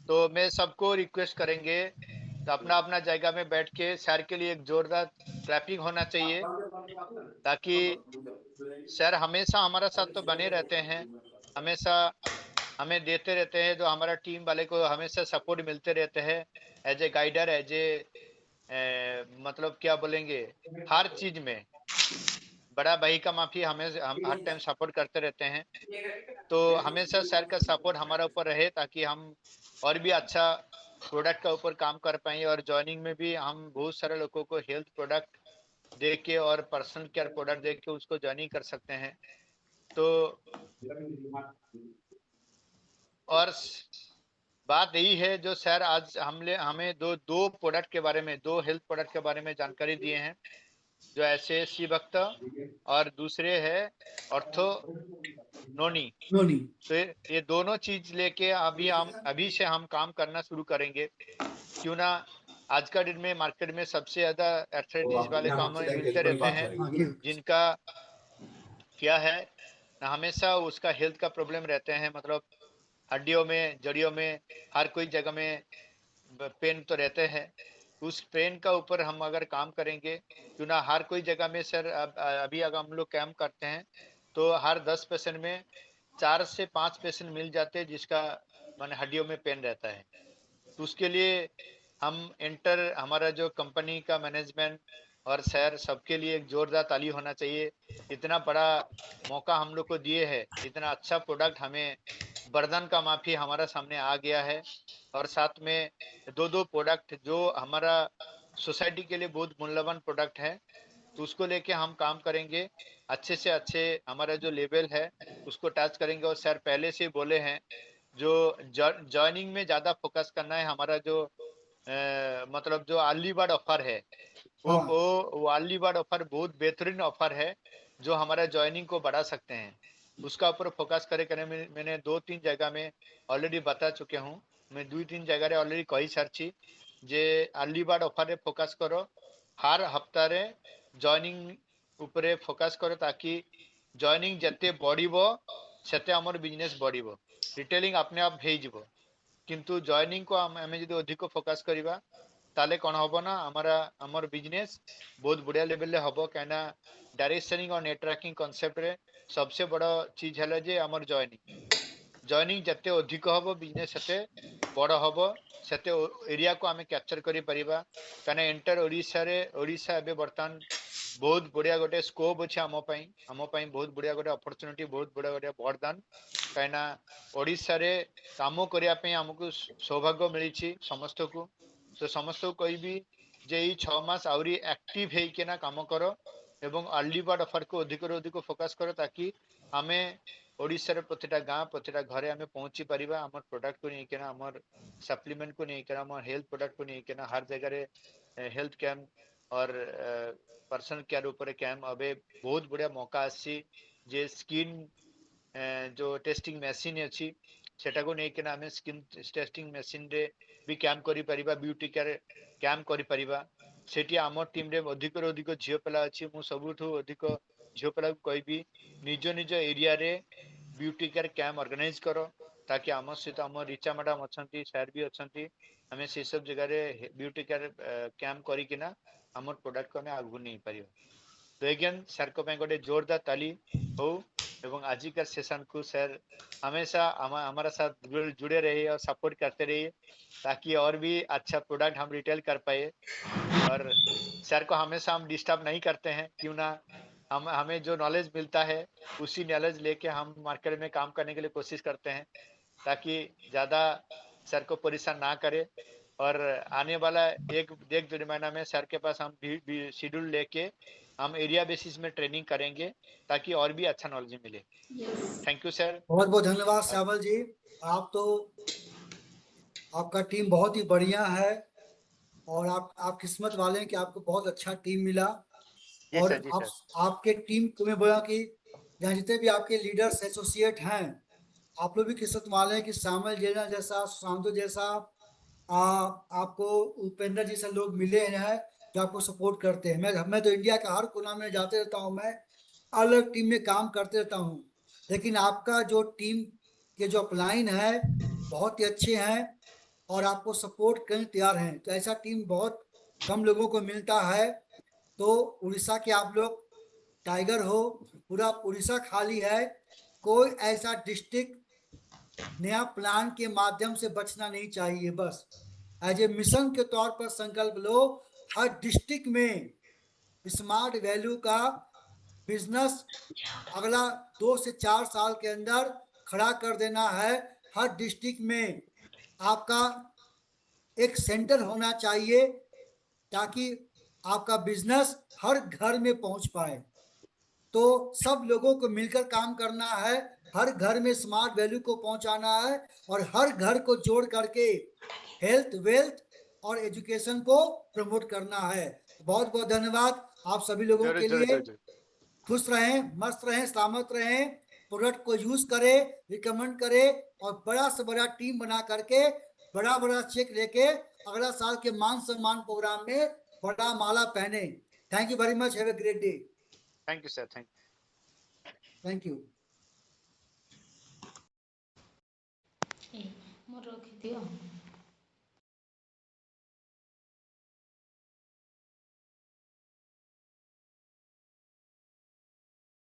तो मैं सबको रिक्वेस्ट करेंगे तो अपना अपना जगह में बैठ के सर के लिए एक जोरदार क्लैपिंग होना चाहिए, ताकि सर हमेशा हमारा साथ तो बने रहते हैं, हमेशा हमें देते रहते हैं, जो हमारा टीम वाले को हमेशा सपोर्ट मिलते रहते हैं, as a guider, as a मतलब क्या बोलेंगे, हर चीज में बड़ा भाई का माफी हमें हम हर टाइम सपोर्ट करते रहते हैं। तो हमेशा सर का सपोर्ट हमारा ऊपर रहे, ताकि हम और भी अच्छा प्रोडक्ट का ऊपर काम कर पाए, और जॉइनिंग में भी हम बहुत सारे लोगों को हेल्थ प्रोडक्ट दे के और पर्सनल केयर प्रोडक्ट दे के उसको ज्वाइनिंग कर सकते हैं। तो और बात यही है जो सर आज हमने हमें दो दो प्रोडक्ट के बारे में, दो हेल्थ प्रोडक्ट के बारे में जानकारी दिए हैं, जो ऐसे सी भक्त और दूसरे है ऑर्थो नोनी। नोनी। तो ये दोनों चीज लेके अभी से हम काम करना शुरू करेंगे। क्यों ना, आज का दिन में मार्केट में सबसे ज्यादा एथराइटिस वाले तो हमें मिलते रहते हैं, जिनका क्या है ना, हमेशा उसका हेल्थ का प्रॉब्लम रहते हैं, मतलब हड्डियों में, जड़ियों में, हर कोई जगह में पेन तो रहते हैं। उस पेन का ऊपर हम अगर काम करेंगे, क्यों ना, हर कोई जगह में सर अभी अगर हम लोग कैम्प करते हैं तो हर 10 पेशेंट में 4 से 5 पेशेंट मिल जाते हैं जिसका माने हड्डियों में पेन रहता है। तो उसके लिए हम हमारा जो कंपनी का मैनेजमेंट और सर सबके लिए एक जोरदार ताली होना चाहिए। इतना बड़ा मौका हम लोग को दिए है, इतना अच्छा प्रोडक्ट हमें वरदान का माफी हमारा सामने आ गया है, और साथ में दो दो प्रोडक्ट जो हमारा सोसाइटी के लिए बहुत मूल्यवान प्रोडक्ट है, तो उसको लेके हम काम करेंगे। अच्छे से अच्छे हमारा जो लेवल है उसको टच करेंगे। और सर पहले से ही बोले हैं, जो जॉइनिंग में ज़्यादा फोकस करना है, हमारा जो मतलब जो अर्ली बर्ड ऑफर है, वो हाँ। वो वो अर्ली बर्ड ऑफर बहुत बेहतरीन ऑफर है, जो हमारा जॉइनिंग को बढ़ा सकते हैं। उसका ऊपर फोकस करे मैंने 2-3 जगह में ऑलरेडी बता चुके हूँ। मैं 2-3 जगह ऑलरेडी कही सारी जे अर्ली बर्ड ऑफर फोकस करो, हर हफ्तारे जॉइनिंग उपरे फोकस करो, ताकि जॉइनिंग जिते बढ़िबो सेते हमर बिजनेस बढ़िबो। रिटेलिंग अपने आप हो जिवो, किंतु जॉइनिंग को हमें यदि अधिक फोकस करिबा ताले कौन हम ना, हमारा हमर बिजनेस बहुत बढ़िया लेवल ले हबो। कहना डायरेक्ट सेलिंग और नेटवर्किंग कांसेप्ट रे सबसे बड़ा चीज है जे हमर जॉइनिंग जिते अधिक हम बिजनेस सेते बड़ हम, सेते एरिया को आम कैप्चर करि परिबा। कहना एंटर ओडिशा रे, ओडिशा एबे बर्तमान बहुत बढ़िया गोटे स्कोप अच्छे आम बहुत बढ़िया गोटे अपॉर्चुनिटी, बहुत बढ़िया गोटे वरदान। कहीं ओडिशा रे काम करने आमको सौभाग्य मिली समस्त को। तो समस्त को कहबी जे 6 मास आहरी एक्टिव होना काम कर, एवं अर्ली बर्ड ऑफर को अधिक अधिक फोकस कर, ताकि आमे ओडिशा प्रतिटा गाँ प्रतिटा घरे आमे पहुंची परिबा। हमर प्रोडक्ट को नहीं केना, हमर सप्लीमेंट को नहीं केना, हमर हेल्थ प्रोडक्ट को नहीं केना, हर जगह हेल्थ कैंप और पर्सनल केयर ऊपर कैंप। अबे बहुत बढ़िया मौका आसी जे स्किन जो टेस्टिंग मशीन अच्छी सेटा को नहीं केना हमें स्किन टेस्टिंग मशीन रे भी कैंप करि परिबा, ब्यूटी केयर कैंप करि परिबा। सेठी आम टीम रे अधिक अधिक झील पिला अच्छी। मु सबुठु अधिक झील पिला कहबी निज निज एरिया रे ब्यूटी केयर कैंप ऑर्गेनाइज करो, ताकि आम सहित आम रिचा मैडम अच्छा, सर भी अच्छा, आम से सब जगह ब्यूटी केयर कैंप करिकिना आम प्रोडक्ट को आगे आगू नहीं पार। तो अगेन सर को गोटे जोरदार ताली हो। एवं आज का सेशन को सर हमेशा हमारा साथ जुड़े रहिए और सपोर्ट करते रहिए, ताकि और भी अच्छा प्रोडक्ट हम रिटेल कर पाए। और सर को हमेशा हम डिस्टर्ब नहीं करते हैं, क्यों ना, हमें जो नॉलेज मिलता है उसी नॉलेज लेके हम मार्केट में काम करने के लिए कोशिश करते हैं, ताकि ज़्यादा सर को परेशान ना करे। और आने वाला एक 1-1.5 महीना में सर के पास हम भी शेड्यूल लेके हम एरिया बेसिस में ट्रेनिंग करेंगे ताकि और भी अच्छा नॉलेज मिले। Thank you sir. बहुत बहुत धन्यवाद श्यामल जी। आप तो, आपका टीम बहुत ही बढ़िया है और आप किस्मत वाले हैं कि आपको बहुत अच्छा टीम मिला। जी और सर, जी सर। आपके टीम को मैं बोला कि यहाँ जितने भी आपके लीडर्स एसोसिएट हैं, आप लोग भी किस्मत वाले हैं कि श्यामल जेना जैसा, सुशांत जैसा आपको उपेंद्र जी से लोग मिले हैं जो आपको सपोर्ट करते हैं। मैं तो इंडिया के हर कोना में जाते रहता हूँ, मैं अलग टीम में काम करते रहता हूँ, लेकिन आपका जो टीम के जो अपलाइन है बहुत ही अच्छे हैं और आपको सपोर्ट करने तैयार हैं। तो ऐसा टीम बहुत कम लोगों को मिलता है। तो उड़ीसा के आप लोग टाइगर हो, पूरा उड़ीसा खाली है, कोई ऐसा डिस्ट्रिक्ट नया प्लान के माध्यम से बचना नहीं चाहिए। बस एज ए मिशन के तौर पर संकल्प लो, हर डिस्ट्रिक्ट में स्मार्ट वैल्यू का बिजनेस अगला 2 से 4 साल के अंदर खड़ा कर देना है। हर डिस्ट्रिक्ट में आपका एक सेंटर होना चाहिए ताकि आपका बिजनेस हर घर में पहुंच पाए। तो सब लोगों को मिलकर काम करना है, हर घर में स्मार्ट वैल्यू को पहुंचाना है और हर घर को जोड़ करके हेल्थ, वेल्थ और एजुकेशन को प्रमोट करना है। बहुत बहुत धन्यवाद आप सभी लोगों जरूर के जरूर लिए। जरूर। खुश रहें, मस्त रहें, सलामत रहें, प्रोडक्ट को यूज करें, रिकमेंड करें और बड़ा से बड़ा टीम बना करके बड़ा बड़ा चेक लेके अगला साल के मान सम्मान प्रोग्राम में बड़ा माला पहने। Thank you very much, have a great day. Thank you sir, thank thank you. ମୋର ରଖିଦିଅ।